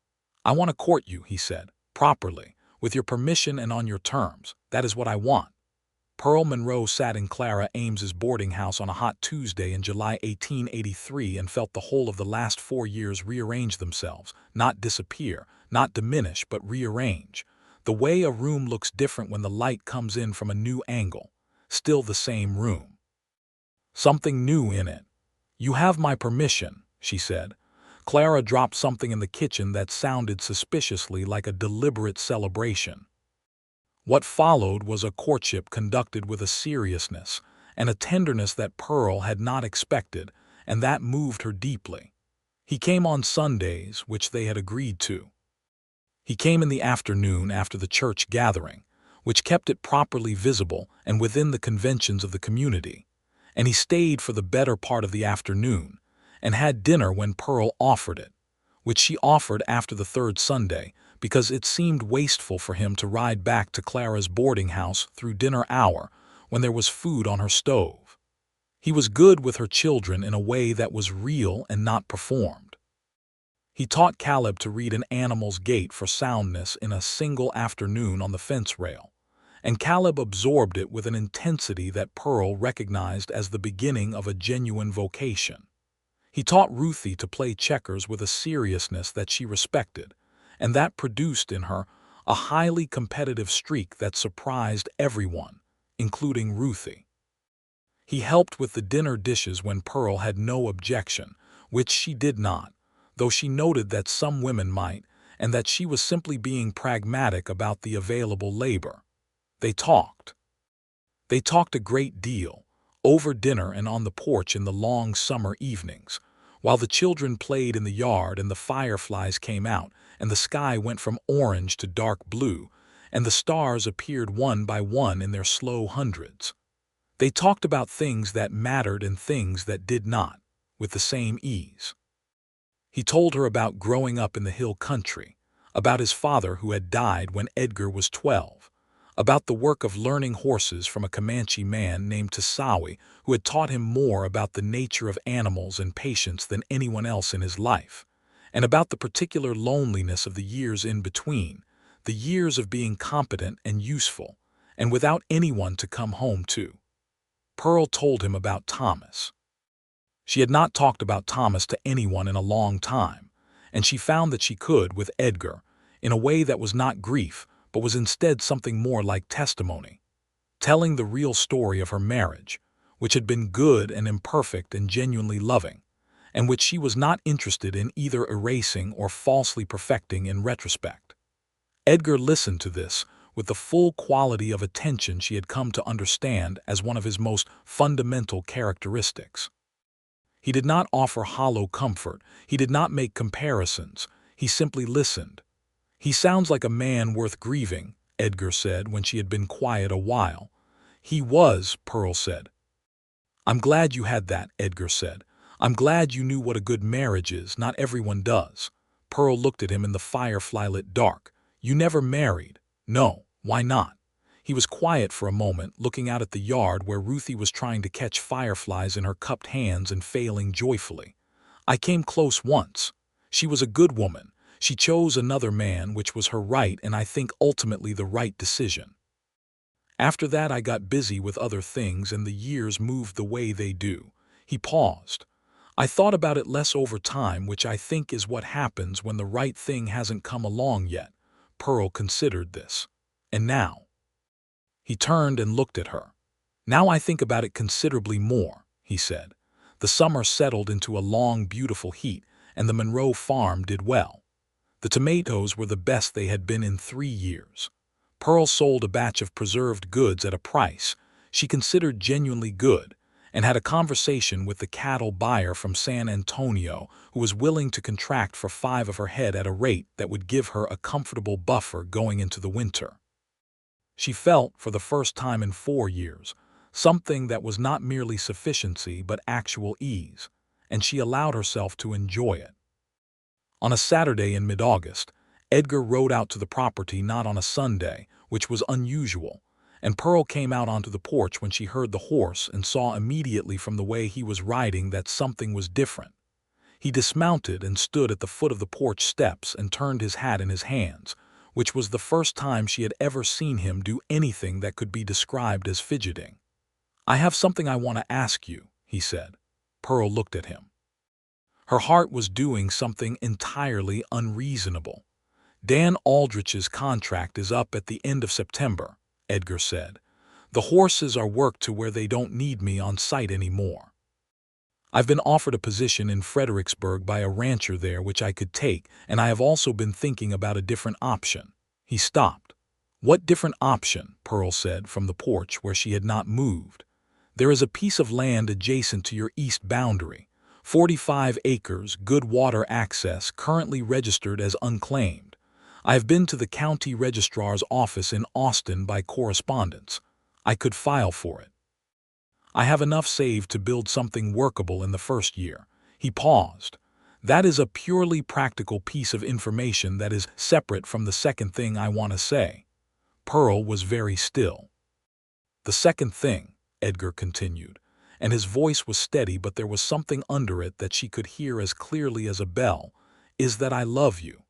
I want to court you, he said, properly, with your permission and on your terms. That is what I want. Pearl Monroe sat in Clara Ames's boarding house on a hot Tuesday in July 1883 and felt the whole of the last 4 years rearrange themselves, not disappear, not diminish, but rearrange. The way a room looks different when the light comes in from a new angle. Still the same room. Something new in it. You have my permission, she said. Clara dropped something in the kitchen that sounded suspiciously like a deliberate celebration. What followed was a courtship conducted with a seriousness and a tenderness that Pearl had not expected, and that moved her deeply. He came on Sundays, which they had agreed to. He came in the afternoon after the church gathering, which kept it properly visible and within the conventions of the community, and he stayed for the better part of the afternoon, and had dinner when Pearl offered it, which she offered after the third Sunday, because it seemed wasteful for him to ride back to Clara's boarding house through dinner hour when there was food on her stove. He was good with her children in a way that was real and not performed. He taught Caleb to read an animal's gait for soundness in a single afternoon on the fence rail, and Caleb absorbed it with an intensity that Pearl recognized as the beginning of a genuine vocation. He taught Ruthie to play checkers with a seriousness that she respected, and that produced in her a highly competitive streak that surprised everyone, including Ruthie. He helped with the dinner dishes when Pearl had no objection, which she did not, though she noted that some women might, and that she was simply being pragmatic about the available labor. They talked. They talked a great deal, over dinner and on the porch in the long summer evenings, while the children played in the yard and the fireflies came out, and the sky went from orange to dark blue, and the stars appeared one by one in their slow hundreds. They talked about things that mattered and things that did not, with the same ease. He told her about growing up in the hill country, about his father who had died when Edgar was 12, about the work of learning horses from a Comanche man named Tasawi who had taught him more about the nature of animals and patience than anyone else in his life, and about the particular loneliness of the years in between, the years of being competent and useful, and without anyone to come home to. Pearl told him about Thomas. She had not talked about Thomas to anyone in a long time, and she found that she could with Edgar, in a way that was not grief, but was instead something more like testimony, telling the real story of her marriage, which had been good and imperfect and genuinely loving, and which she was not interested in either erasing or falsely perfecting in retrospect. Edgar listened to this with the full quality of attention she had come to understand as one of his most fundamental characteristics. He did not offer hollow comfort, he did not make comparisons, he simply listened. "He sounds like a man worth grieving," Edgar said when she had been quiet a while. "He was," Pearl said. "I'm glad you had that," Edgar said. "I'm glad you knew what a good marriage is. Not everyone does." Pearl looked at him in the firefly-lit dark. "You never married." "No, why not?" He was quiet for a moment, looking out at the yard where Ruthie was trying to catch fireflies in her cupped hands and failing joyfully. "I came close once. She was a good woman. She chose another man, which was her right and I think ultimately the right decision. After that I got busy with other things and the years moved the way they do." He paused. "I thought about it less over time, which I think is what happens when the right thing hasn't come along yet." Pearl considered this. "And now?" He turned and looked at her. "Now I think about it considerably more," he said. The summer settled into a long, beautiful heat, and the Monroe farm did well. The tomatoes were the best they had been in 3 years. Pearl sold a batch of preserved goods at a price she considered genuinely good, and had a conversation with the cattle buyer from San Antonio who was willing to contract for 5 of her head at a rate that would give her a comfortable buffer going into the winter. She felt, for the first time in 4 years, something that was not merely sufficiency but actual ease, and she allowed herself to enjoy it. On a Saturday in mid-August, Edgar rode out to the property not on a Sunday, which was unusual, and Pearl came out onto the porch when she heard the horse and saw immediately from the way he was riding that something was different. He dismounted and stood at the foot of the porch steps and turned his hat in his hands, which was the first time she had ever seen him do anything that could be described as fidgeting. "I have something I want to ask you," he said. Pearl looked at him. Her heart was doing something entirely unreasonable. "Dan Aldrich's contract is up at the end of September," Edgar said. "The horses are worked to where they don't need me on site anymore. I've been offered a position in Fredericksburg by a rancher there which I could take, and I have also been thinking about a different option." He stopped. "What different option?" Pearl said from the porch where she had not moved. "There is a piece of land adjacent to your east boundary, 45 acres, good water access, currently registered as unclaimed. I have been to the county registrar's office in Austin by correspondence. I could file for it. I have enough saved to build something workable in the first year." He paused. "That is a purely practical piece of information that is separate from the second thing I want to say." Pearl was very still. "The second thing," Edgar continued, and his voice was steady but there was something under it that she could hear as clearly as a bell, "is that I love you.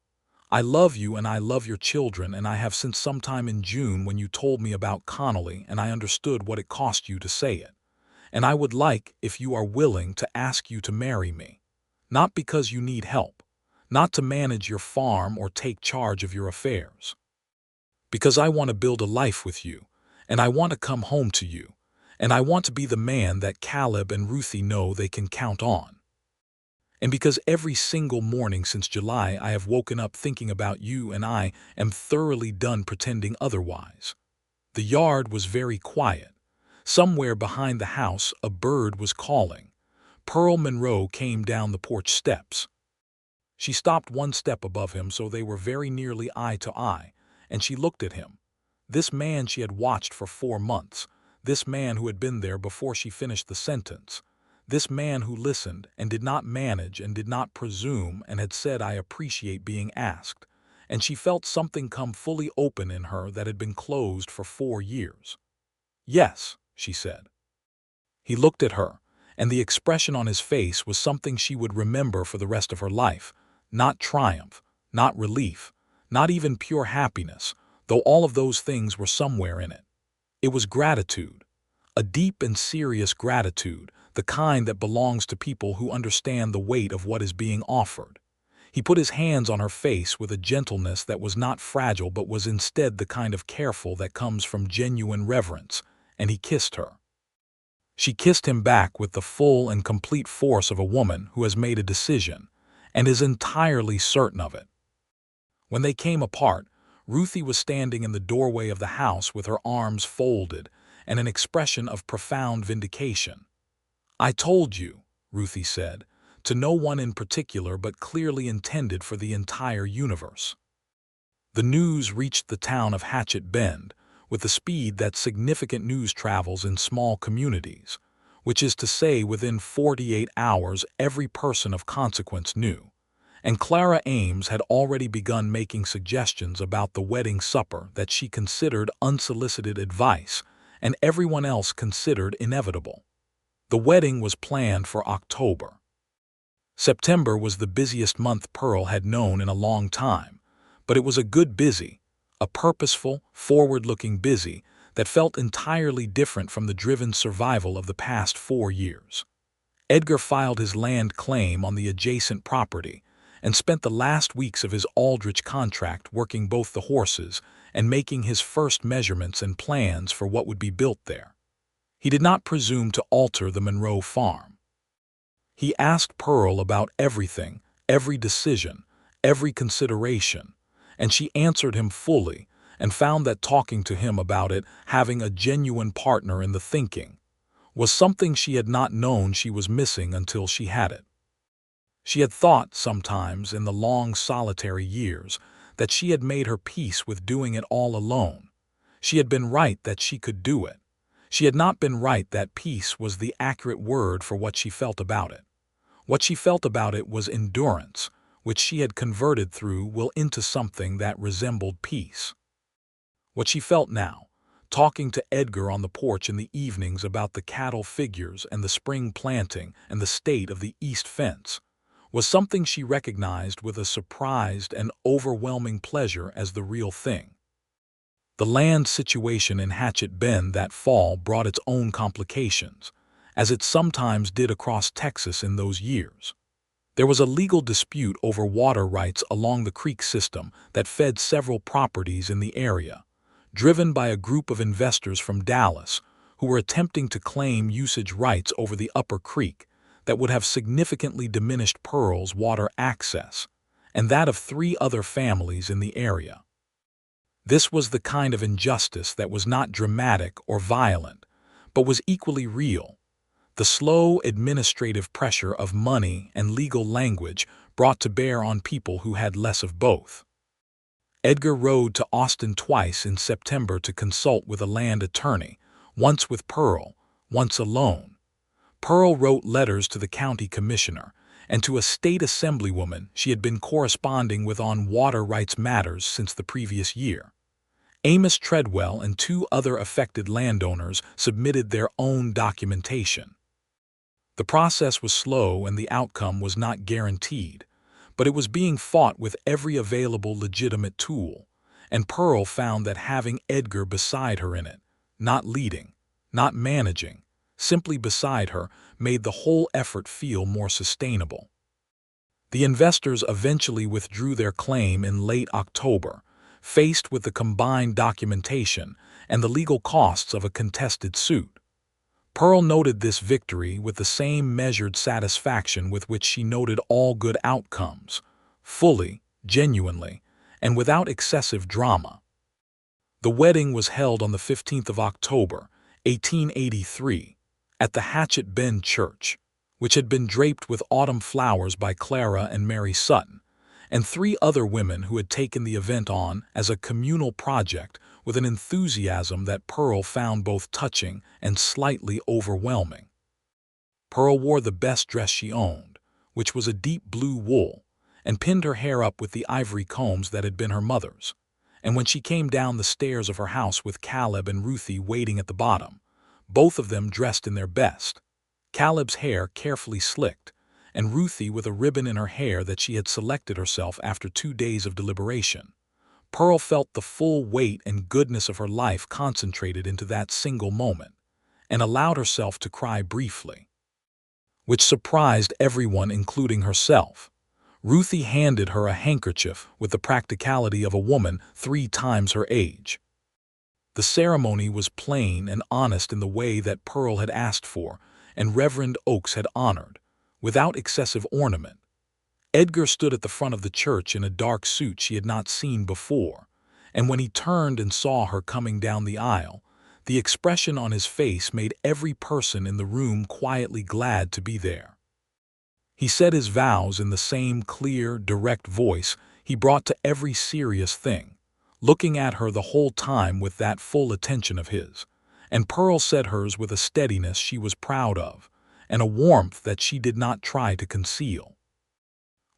I love you and I love your children, and I have since sometime in June when you told me about Connolly and I understood what it cost you to say it. And I would like, if you are willing, to ask you to marry me. Not because you need help, not to manage your farm or take charge of your affairs. Because I want to build a life with you, and I want to come home to you, and I want to be the man that Caleb and Ruthie know they can count on. And because every single morning since July I have woken up thinking about you and I am thoroughly done pretending otherwise." The yard was very quiet. Somewhere behind the house a bird was calling. Pearl Monroe came down the porch steps. She stopped one step above him so they were very nearly eye to eye, and she looked at him. This man she had watched for 4 months, this man who had been there before she finished the sentence, this man who listened and did not manage and did not presume and had said, "I appreciate being asked," and she felt something come fully open in her that had been closed for 4 years. "Yes," she said. He looked at her, and the expression on his face was something she would remember for the rest of her life. Not triumph, not relief, not even pure happiness, though all of those things were somewhere in it. It was gratitude, a deep and serious gratitude, the kind that belongs to people who understand the weight of what is being offered. He put his hands on her face with a gentleness that was not fragile but was instead the kind of careful that comes from genuine reverence, and he kissed her. She kissed him back with the full and complete force of a woman who has made a decision and is entirely certain of it. When they came apart, Ruthie was standing in the doorway of the house with her arms folded and an expression of profound vindication. "I told you," Ruthie said, to no one in particular but clearly intended for the entire universe. The news reached the town of Hatchett Bend with the speed that significant news travels in small communities, which is to say within 48 hours every person of consequence knew, and Clara Ames had already begun making suggestions about the wedding supper that she considered unsolicited advice and everyone else considered inevitable. The wedding was planned for October. September was the busiest month Pearl had known in a long time, but it was a good busy, a purposeful, forward-looking busy that felt entirely different from the driven survival of the past 4 years. Edgar filed his land claim on the adjacent property and spent the last weeks of his Aldrich contract working both the horses and making his first measurements and plans for what would be built there. He did not presume to alter the Monroe farm. He asked Pearl about everything, every decision, every consideration, and she answered him fully and found that talking to him about it, having a genuine partner in the thinking, was something she had not known she was missing until she had it. She had thought sometimes in the long solitary years that she had made her peace with doing it all alone. She had been right that she could do it. She had not been right that peace was the accurate word for what she felt about it. What she felt about it was endurance, which she had converted through will into something that resembled peace. What she felt now, talking to Edgar on the porch in the evenings about the cattle figures and the spring planting and the state of the east fence, was something she recognized with a surprised and overwhelming pleasure as the real thing. The land situation in Hatchett Bend that fall brought its own complications, as it sometimes did across Texas in those years. There was a legal dispute over water rights along the creek system that fed several properties in the area, driven by a group of investors from Dallas who were attempting to claim usage rights over the upper creek that would have significantly diminished Pearl's water access and that of 3 other families in the area. This was the kind of injustice that was not dramatic or violent, but was equally real. The slow administrative pressure of money and legal language brought to bear on people who had less of both. Edgar rode to Austin twice in September to consult with a land attorney, once with Pearl, once alone. Pearl wrote letters to the county commissioner and to a state assemblywoman she had been corresponding with on water rights matters since the previous year. Amos Treadwell and 2 other affected landowners submitted their own documentation. The process was slow and the outcome was not guaranteed, but it was being fought with every available legitimate tool, and Pearl found that having Edgar beside her in it, not leading, not managing, simply beside her, made the whole effort feel more sustainable. The investors eventually withdrew their claim in late October, faced with the combined documentation and the legal costs of a contested suit. Pearl noted this victory with the same measured satisfaction with which she noted all good outcomes, fully, genuinely, and without excessive drama. The wedding was held on the 15th of October, 1883, at the Hatchett Bend Church, which had been draped with autumn flowers by Clara and Mary Sutton, and 3 other women who had taken the event on as a communal project with an enthusiasm that Pearl found both touching and slightly overwhelming. Pearl wore the best dress she owned, which was a deep blue wool, and pinned her hair up with the ivory combs that had been her mother's. And when she came down the stairs of her house with Caleb and Ruthie waiting at the bottom, both of them dressed in their best, Caleb's hair carefully slicked, and Ruthie with a ribbon in her hair that she had selected herself after 2 days of deliberation, Pearl felt the full weight and goodness of her life concentrated into that single moment, and allowed herself to cry briefly, which surprised everyone including herself. Ruthie handed her a handkerchief with the practicality of a woman 3 times her age. The ceremony was plain and honest in the way that Pearl had asked for and Reverend Oakes had honored, without excessive ornament. Edgar stood at the front of the church in a dark suit she had not seen before, and when he turned and saw her coming down the aisle, the expression on his face made every person in the room quietly glad to be there. He said his vows in the same clear, direct voice he brought to every serious thing, looking at her the whole time with that full attention of his, and Pearl said hers with a steadiness she was proud of, and a warmth that she did not try to conceal.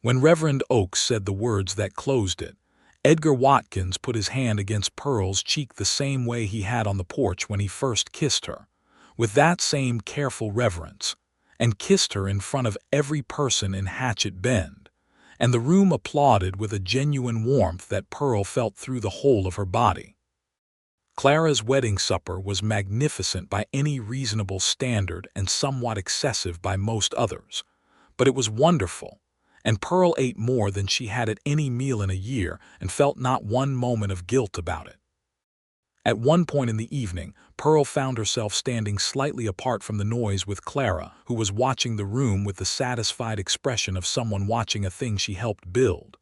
When Reverend Oakes said the words that closed it, Edgar Watkins put his hand against Pearl's cheek the same way he had on the porch when he first kissed her, with that same careful reverence, and kissed her in front of every person in Hatchett Bend, and the room applauded with a genuine warmth that Pearl felt through the whole of her body. Clara's wedding supper was magnificent by any reasonable standard and somewhat excessive by most others, but it was wonderful, and Pearl ate more than she had at any meal in a year and felt not one moment of guilt about it. At one point in the evening, Pearl found herself standing slightly apart from the noise with Clara, who was watching the room with the satisfied expression of someone watching a thing she helped build.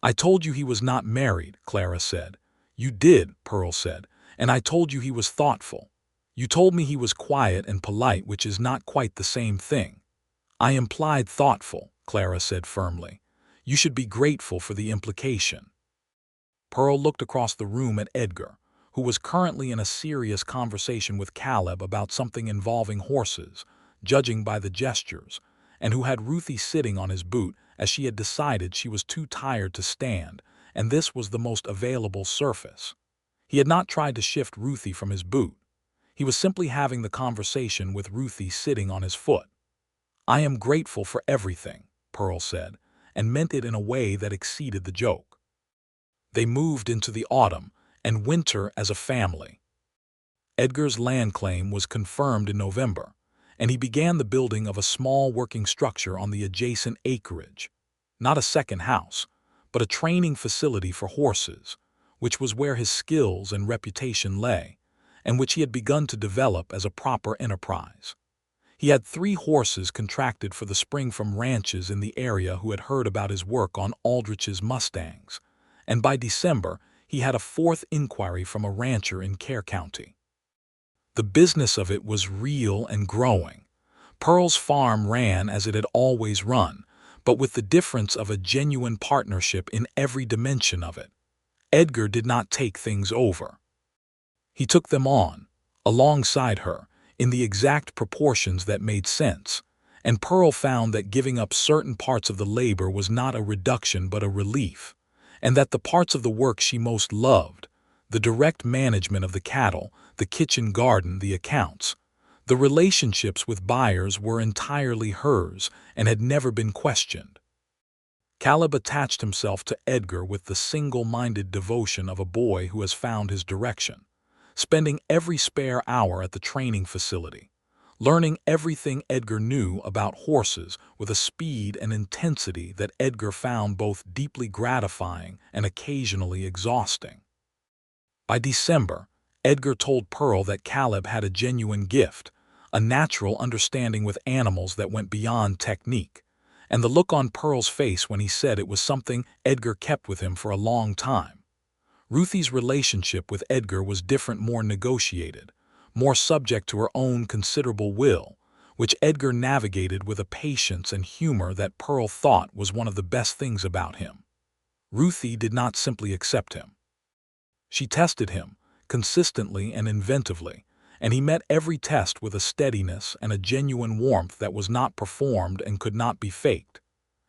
"I told you he was not married," Clara said. "You did," Pearl said, "and I told you he was thoughtful. You told me he was quiet and polite, which is not quite the same thing." "I implied thoughtful," Clara said firmly. "You should be grateful for the implication." Pearl looked across the room at Edgar, who was currently in a serious conversation with Caleb about something involving horses, judging by the gestures, and who had Ruthie sitting on his boot as she had decided she was too tired to stand, and this was the most available surface. He had not tried to shift Ruthie from his boot. He was simply having the conversation with Ruthie sitting on his foot. "I am grateful for everything," Pearl said, and meant it in a way that exceeded the joke. They moved into the autumn and winter as a family. Edgar's land claim was confirmed in November, and he began the building of a small working structure on the adjacent acreage. Not a second house, but a training facility for horses, which was where his skills and reputation lay, and which he had begun to develop as a proper enterprise. He had 3 horses contracted for the spring from ranches in the area who had heard about his work on Aldrich's Mustangs, and by December he had a 4th inquiry from a rancher in Kerr County. The business of it was real and growing. Pearl's farm ran as it had always run, but with the difference of a genuine partnership in every dimension of it. Edgar did not take things over. He took them on, alongside her, in the exact proportions that made sense, and Pearl found that giving up certain parts of the labor was not a reduction but a relief, and that the parts of the work she most loved, the direct management of the cattle, the kitchen garden, the accounts, the relationships with buyers were entirely hers and had never been questioned. Caleb attached himself to Edgar with the single-minded devotion of a boy who has found his direction, spending every spare hour at the training facility, learning everything Edgar knew about horses with a speed and intensity that Edgar found both deeply gratifying and occasionally exhausting. By December, Edgar told Pearl that Caleb had a genuine gift, a natural understanding with animals that went beyond technique, and the look on Pearl's face when he said it was something Edgar kept with him for a long time. Ruthie's relationship with Edgar was different, more negotiated, more subject to her own considerable will, which Edgar navigated with a patience and humor that Pearl thought was one of the best things about him. Ruthie did not simply accept him. She tested him, consistently and inventively, and he met every test with a steadiness and a genuine warmth that was not performed and could not be faked.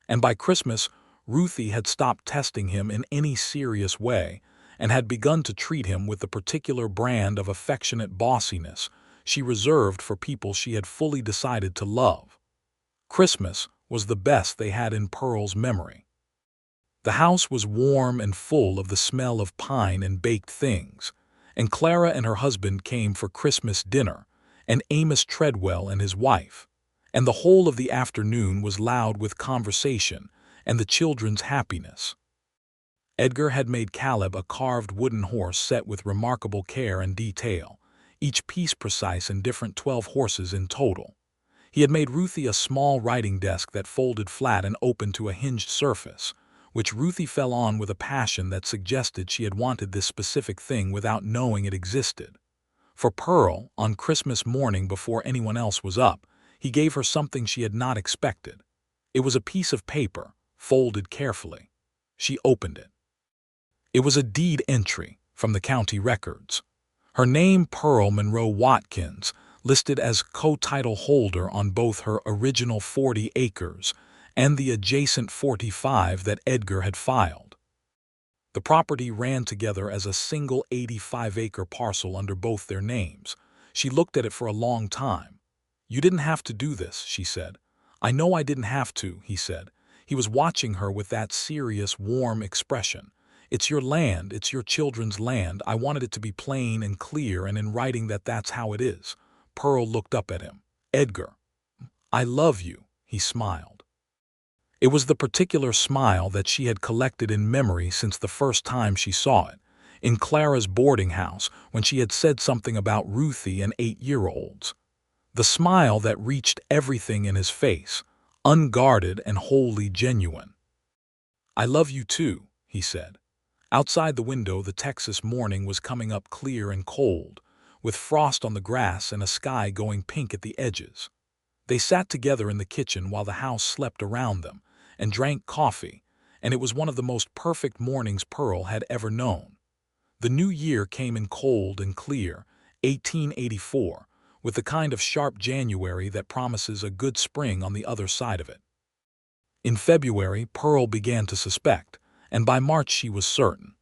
And by Christmas, Ruthie had stopped testing him in any serious way and had begun to treat him with the particular brand of affectionate bossiness she reserved for people she had fully decided to love. Christmas was the best they had in Pearl's memory. The house was warm and full of the smell of pine and baked things, and Clara and her husband came for Christmas dinner, and Amos Treadwell and his wife, and the whole of the afternoon was loud with conversation and the children's happiness. Edgar had made Caleb a carved wooden horse set with remarkable care and detail, each piece precise and different, 12 horses in total. He had made Ruthie a small writing desk that folded flat and opened to a hinged surface, which Ruthie fell on with a passion that suggested she had wanted this specific thing without knowing it existed. For Pearl, on Christmas morning before anyone else was up, he gave her something she had not expected. It was a piece of paper, folded carefully. She opened it. It was a deed entry from the county records. Her name, Pearl Monroe Watkins, listed as co-title holder on both her original 40 acres and the adjacent 45 that Edgar had filed. The property ran together as a single 85-acre parcel under both their names. She looked at it for a long time. "You didn't have to do this," she said. "I know I didn't have to," he said. He was watching her with that serious, warm expression. "It's your land, it's your children's land. I wanted it to be plain and clear and in writing that that's how it is." Pearl looked up at him. "Edgar, I love you," he smiled. It was the particular smile that she had collected in memory since the first time she saw it, in Clara's boarding house when she had said something about Ruthie and 8-year-olds. The smile that reached everything in his face, unguarded and wholly genuine. "I love you too," he said. Outside the window, the Texas morning was coming up clear and cold, with frost on the grass and a sky going pink at the edges. They sat together in the kitchen while the house slept around them, and drank coffee, and it was one of the most perfect mornings Pearl had ever known. The new year came in cold and clear, 1884, with the kind of sharp January that promises a good spring on the other side of it. In February, Pearl began to suspect, and by March she was certain.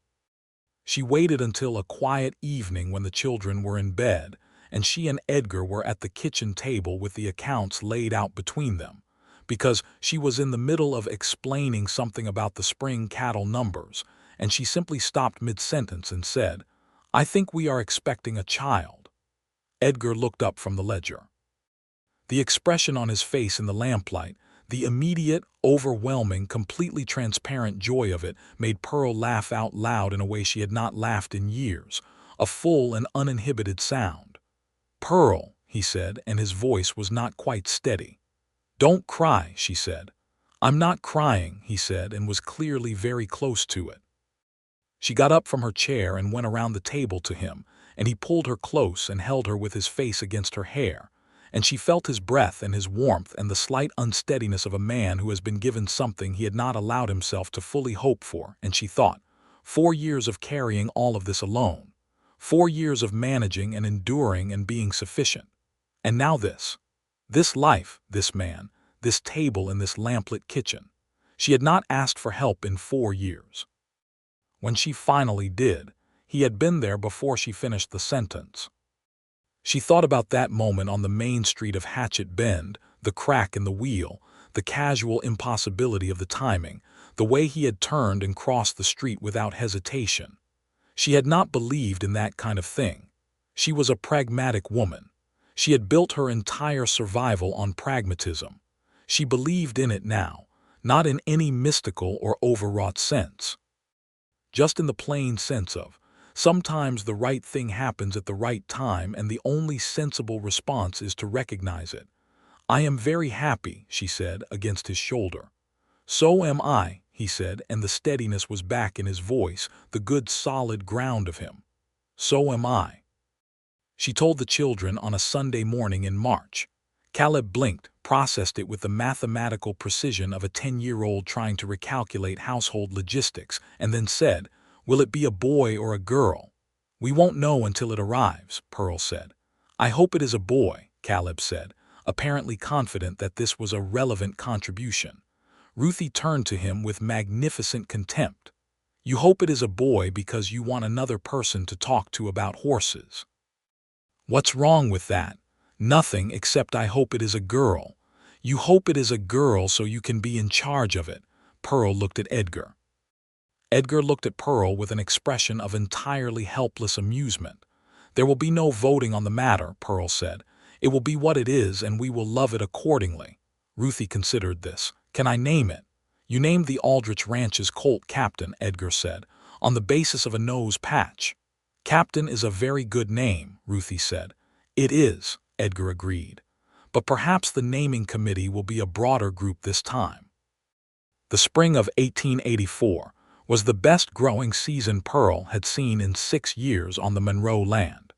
She waited until a quiet evening when the children were in bed, and she and Edgar were at the kitchen table with the accounts laid out between them, because she was in the middle of explaining something about the spring cattle numbers, and she simply stopped mid-sentence and said, "I think we are expecting a child." Edgar looked up from the ledger. The expression on his face in the lamplight, the immediate, overwhelming, completely transparent joy of it made Pearl laugh out loud in a way she had not laughed in years, a full and uninhibited sound. "Pearl," he said, and his voice was not quite steady. "Don't cry," she said. "I'm not crying," he said, and was clearly very close to it. She got up from her chair and went around the table to him, and he pulled her close and held her with his face against her hair, and she felt his breath and his warmth and the slight unsteadiness of a man who has been given something he had not allowed himself to fully hope for, and she thought, 4 years of carrying all of this alone, 4 years of managing and enduring and being sufficient. And now this life, this man, this table in this lamplit kitchen. She had not asked for help in 4 years. When she finally did, he had been there before she finished the sentence. She thought about that moment on the main street of Hatchett Bend, the crack in the wheel, the casual impossibility of the timing, the way he had turned and crossed the street without hesitation. She had not believed in that kind of thing. She was a pragmatic woman. She had built her entire survival on pragmatism. She believed in it now, not in any mystical or overwrought sense. Just in the plain sense of, sometimes the right thing happens at the right time and the only sensible response is to recognize it. "I am very happy," she said, against his shoulder. "So am I," he said, and the steadiness was back in his voice, the good solid ground of him. "So am I." She told the children on a Sunday morning in March. Caleb blinked, processed it with the mathematical precision of a 10-year-old trying to recalculate household logistics, and then said, "Will it be a boy or a girl?" "We won't know until it arrives," Pearl said. "I hope it is a boy," Caleb said, apparently confident that this was a relevant contribution. Ruthie turned to him with magnificent contempt. "You hope it is a boy because you want another person to talk to about horses." "What's wrong with that?" "Nothing, except I hope it is a girl." "You hope it is a girl so you can be in charge of it." Pearl looked at Edgar. Edgar looked at Pearl with an expression of entirely helpless amusement. "There will be no voting on the matter," Pearl said. "It will be what it is and we will love it accordingly." Ruthie considered this. "Can I name it?" "You named the Aldrich Ranch's colt Captain," Edgar said, "on the basis of a nose patch." "Captain is a very good name," Ruthie said. "It is," Edgar agreed. "But perhaps the naming committee will be a broader group this time." The spring of 1884 was the best growing season Pearl had seen in 6 years on the Monroe land.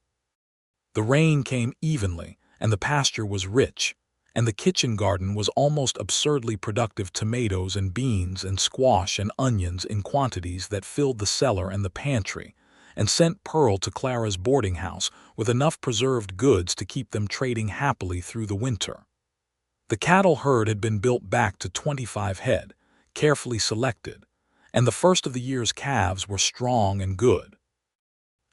The rain came evenly, and the pasture was rich, and the kitchen garden was almost absurdly productive tomatoes and beans and squash and onions in quantities that filled the cellar and the pantry, and sent Pearl to Clara's boarding house with enough preserved goods to keep them trading happily through the winter. The cattle herd had been built back to 25 head, carefully selected, and the first of the year's calves were strong and good.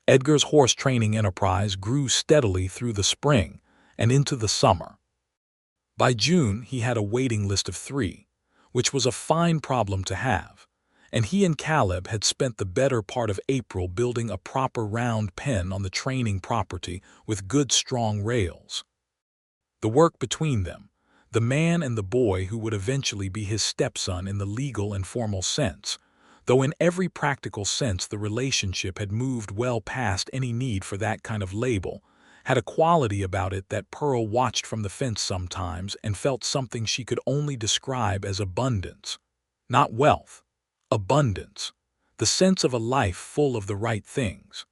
Edgar's horse training enterprise grew steadily through the spring and into the summer. By June he had a waiting list of 3, which was a fine problem to have, and he and Caleb had spent the better part of April building a proper round pen on the training property with good strong rails. The work between them, the man and the boy who would eventually be his stepson in the legal and formal sense, though in every practical sense the relationship had moved well past any need for that kind of label, had a quality about it that Pearl watched from the fence sometimes and felt something she could only describe as abundance. Not wealth. Abundance. The sense of a life full of the right things.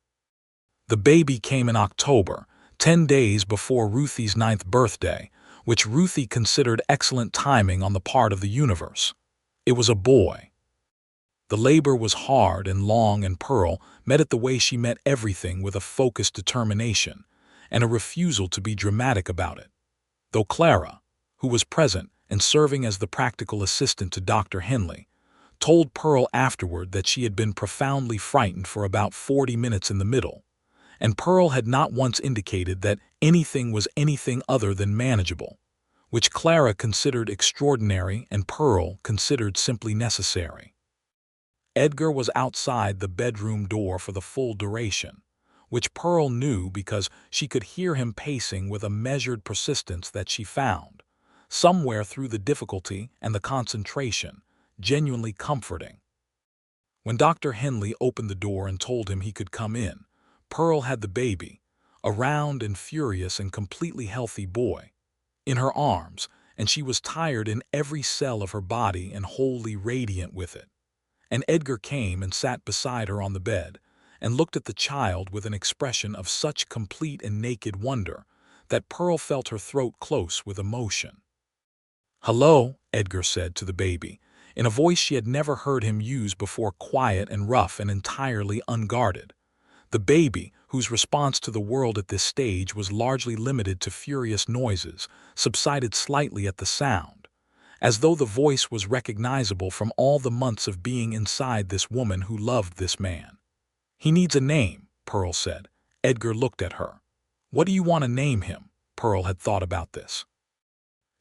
The baby came in October, 10 days before Ruthie's 9th birthday, which Ruthie considered excellent timing on the part of the universe. It was a boy. The labor was hard and long, and Pearl met it the way she met everything, with a focused determination and a refusal to be dramatic about it. Though Clara, who was present and serving as the practical assistant to Dr. Henley, told Pearl afterward that she had been profoundly frightened for about 40 minutes in the middle, and Pearl had not once indicated that anything was anything other than manageable, which Clara considered extraordinary and Pearl considered simply necessary. Edgar was outside the bedroom door for the full duration, which Pearl knew because she could hear him pacing with a measured persistence that she found, somewhere through the difficulty and the concentration, genuinely comforting. When Dr. Henley opened the door and told him he could come in, Pearl had the baby, a round and furious and completely healthy boy, in her arms, and she was tired in every cell of her body and wholly radiant with it. And Edgar came and sat beside her on the bed and looked at the child with an expression of such complete and naked wonder that Pearl felt her throat close with emotion. "Hello," Edgar said to the baby, in a voice she had never heard him use before, quiet and rough and entirely unguarded. The baby, whose response to the world at this stage was largely limited to furious noises, subsided slightly at the sound, as though the voice was recognizable from all the months of being inside this woman who loved this man. "He needs a name," Pearl said. Edgar looked at her. "What do you want to name him?" Pearl had thought about this.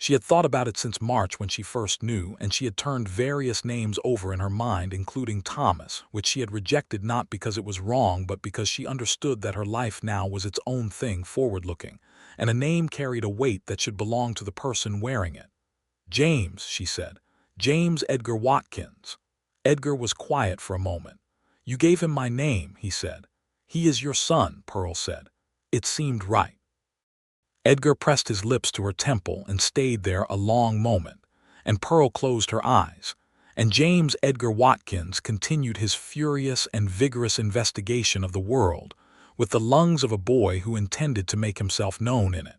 She had thought about it since March when she first knew, and she had turned various names over in her mind, including Thomas, which she had rejected not because it was wrong but because she understood that her life now was its own thing, forward-looking, and a name carried a weight that should belong to the person wearing it. "James," she said. "James Edgar Watkins." Edgar was quiet for a moment. "You gave him my name," he said. "He is your son," Pearl said. It seemed right. Edgar pressed his lips to her temple and stayed there a long moment, and Pearl closed her eyes, and James Edgar Watkins continued his furious and vigorous investigation of the world with the lungs of a boy who intended to make himself known in it.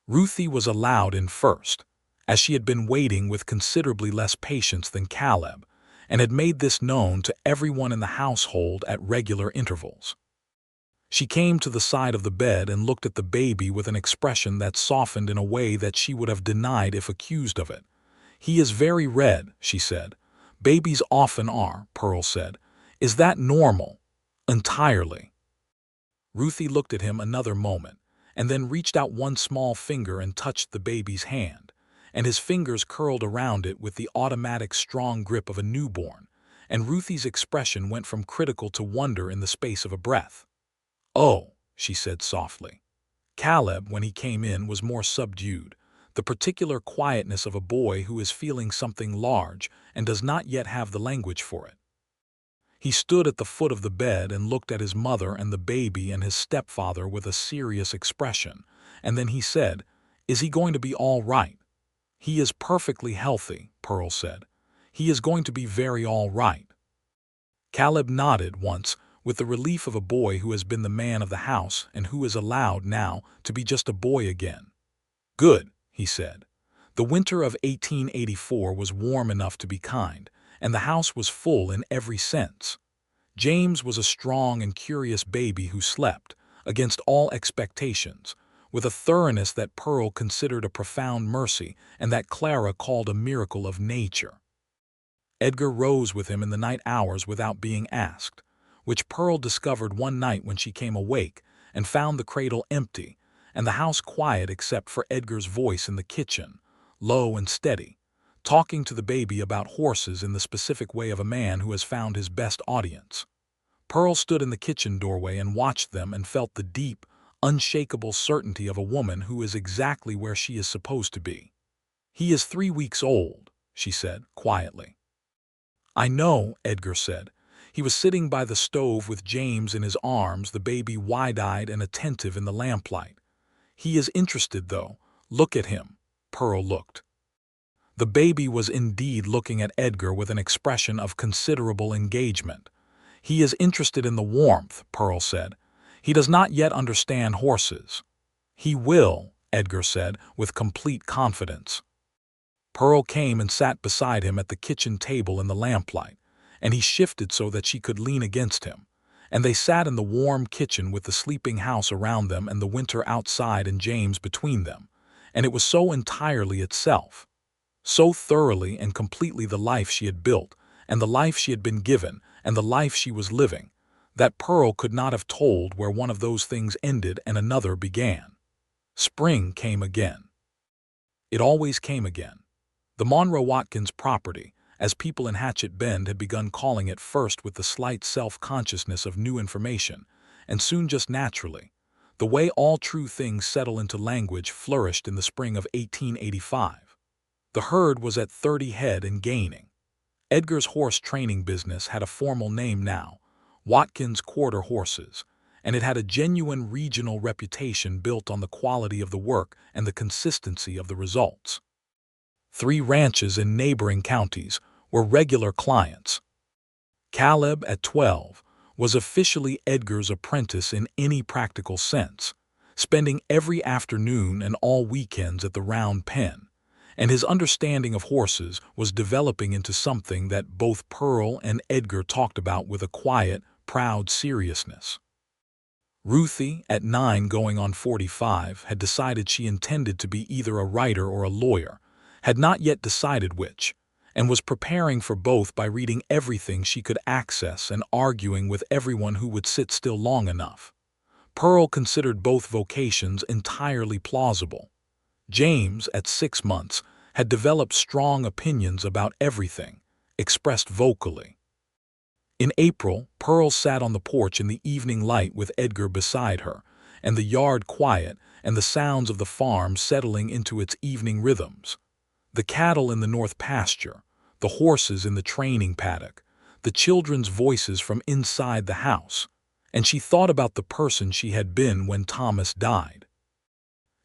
Ruthie was allowed in first, as she had been waiting with considerably less patience than Caleb, and had made this known to everyone in the household at regular intervals. She came to the side of the bed and looked at the baby with an expression that softened in a way that she would have denied if accused of it. "He is very red," she said. "Babies often are," Pearl said. "Is that normal?" "Entirely." Ruthie looked at him another moment, and then reached out one small finger and touched the baby's hand, and his fingers curled around it with the automatic strong grip of a newborn, and Ruthie's expression went from critical to wonder in the space of a breath. "Oh," she said softly. Caleb, when he came in, was more subdued, the particular quietness of a boy who is feeling something large and does not yet have the language for it. He stood at the foot of the bed and looked at his mother and the baby and his stepfather with a serious expression, and then he said, "Is he going to be all right?" "He is perfectly healthy," Pearl said. "He is going to be very all right." Caleb nodded once, with the relief of a boy who has been the man of the house and who is allowed now to be just a boy again. "Good," he said. The winter of 1884 was warm enough to be kind, and the house was full in every sense. James was a strong and curious baby who slept, against all expectations, with a thoroughness that Pearl considered a profound mercy and that Clara called a miracle of nature. Edgar rose with him in the night hours without being asked, which Pearl discovered one night when she came awake and found the cradle empty and the house quiet except for Edgar's voice in the kitchen, low and steady, talking to the baby about horses in the specific way of a man who has found his best audience. Pearl stood in the kitchen doorway and watched them and felt the deep, unshakable certainty of a woman who is exactly where she is supposed to be. "He is 3 weeks old," she said quietly. "I know," Edgar said. He was sitting by the stove with James in his arms, the baby wide-eyed and attentive in the lamplight. "He is interested, though. Look at him." Pearl looked. The baby was indeed looking at Edgar with an expression of considerable engagement. "He is interested in the warmth," Pearl said. "He does not yet understand horses." "He will," Edgar said with complete confidence. Pearl came and sat beside him at the kitchen table in the lamplight, and he shifted so that she could lean against him. And they sat in the warm kitchen with the sleeping house around them and the winter outside and James between them. And it was so entirely itself, so thoroughly and completely the life she had built, and the life she had been given, and the life she was living, that Pearl could not have told where one of those things ended and another began. Spring came again. It always came again. The Monroe Watkins property, as people in Hatchett Bend had begun calling it, first with the slight self-consciousness of new information, and soon just naturally, the way all true things settle into language, flourished in the spring of 1885. The herd was at 30 head and gaining. Edgar's horse training business had a formal name now, Watkins Quarter Horses, and it had a genuine regional reputation built on the quality of the work and the consistency of the results. 3 ranches in neighboring counties were regular clients. Caleb, at 12, was officially Edgar's apprentice in any practical sense, spending every afternoon and all weekends at the round pen, and his understanding of horses was developing into something that both Pearl and Edgar talked about with a quiet, proud seriousness. Ruthie, at 9 going on 45, had decided she intended to be either a writer or a lawyer, had not yet decided which, and was preparing for both by reading everything she could access and arguing with everyone who would sit still long enough. Pearl considered both vocations entirely plausible. James, at 6 months, had developed strong opinions about everything, expressed vocally. In April, Pearl sat on the porch in the evening light with Edgar beside her, and the yard quiet and the sounds of the farm settling into its evening rhythms. The cattle in the north pasture, the horses in the training paddock, the children's voices from inside the house, and she thought about the person she had been when Thomas died.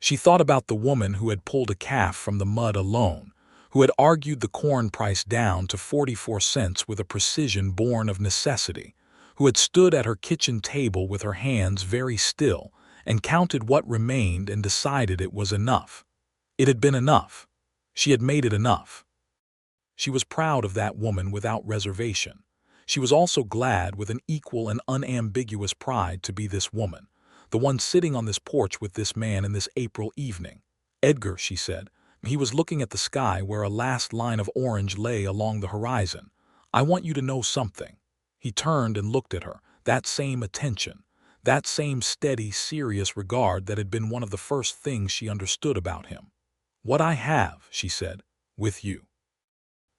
She thought about the woman who had pulled a calf from the mud alone, who had argued the corn price down to 44 cents with a precision born of necessity, who had stood at her kitchen table with her hands very still and counted what remained and decided it was enough. It had been enough. She had made it enough. She was proud of that woman without reservation. She was also glad with an equal and unambiguous pride to be this woman, the one sitting on this porch with this man in this April evening. Edgar, she said. He was looking at the sky where a last line of orange lay along the horizon. I want you to know something. He turned and looked at her, that same attention, that same steady, serious regard that had been one of the first things she understood about him. What I have, she said, with you.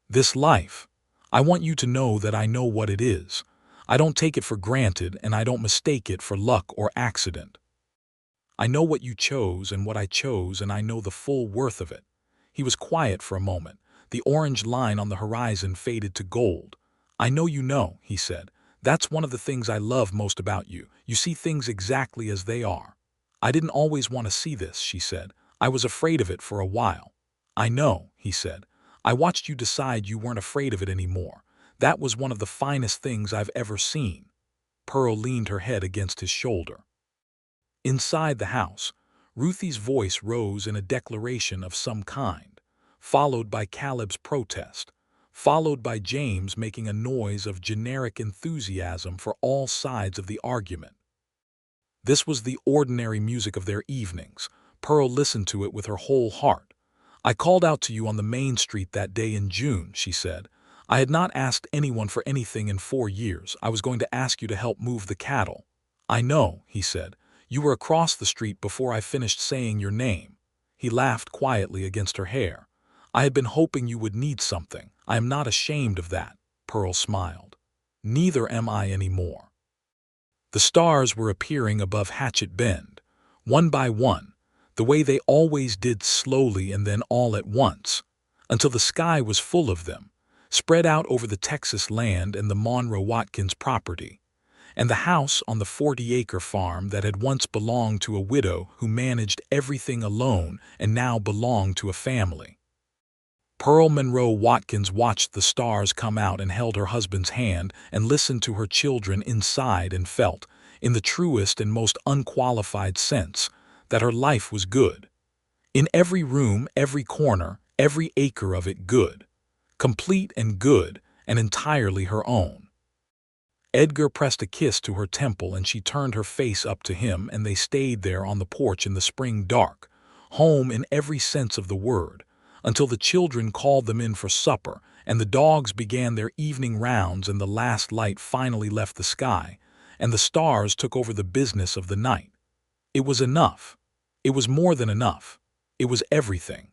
This life. I want you to know that I know what it is. I don't take it for granted, and I don't mistake it for luck or accident. I know what you chose and what I chose, and I know the full worth of it. He was quiet for a moment. The orange line on the horizon faded to gold. I know you know, he said. That's one of the things I love most about you. You see things exactly as they are. I didn't always want to see this, she said. I was afraid of it for a while. I know, he said. I watched you decide you weren't afraid of it anymore. That was one of the finest things I've ever seen. Pearl leaned her head against his shoulder. Inside the house, Ruthie's voice rose in a declaration of some kind, followed by Caleb's protest, followed by James making a noise of generic enthusiasm for all sides of the argument. This was the ordinary music of their evenings. Pearl listened to it with her whole heart. I called out to you on the main street that day in June, she said. I had not asked anyone for anything in 4 years. I was going to ask you to help move the cattle. I know, he said. You were across the street before I finished saying your name. He laughed quietly against her hair. I had been hoping you would need something. I am not ashamed of that, Pearl smiled. Neither am I anymore. The stars were appearing above Hatchett Bend, one by one, the way they always did, slowly and then all at once, until the sky was full of them, spread out over the Texas land and the Monroe Watkins property, and the house on the 40-acre farm that had once belonged to a widow who managed everything alone and now belonged to a family. Pearl Monroe Watkins watched the stars come out and held her husband's hand and listened to her children inside and felt, in the truest and most unqualified sense, that her life was good. In every room, every corner, every acre of it good. Complete and good, and entirely her own. Edgar pressed a kiss to her temple and she turned her face up to him, and they stayed there on the porch in the spring dark, home in every sense of the word, until the children called them in for supper and the dogs began their evening rounds and the last light finally left the sky and the stars took over the business of the night. It was enough. It was more than enough. It was everything.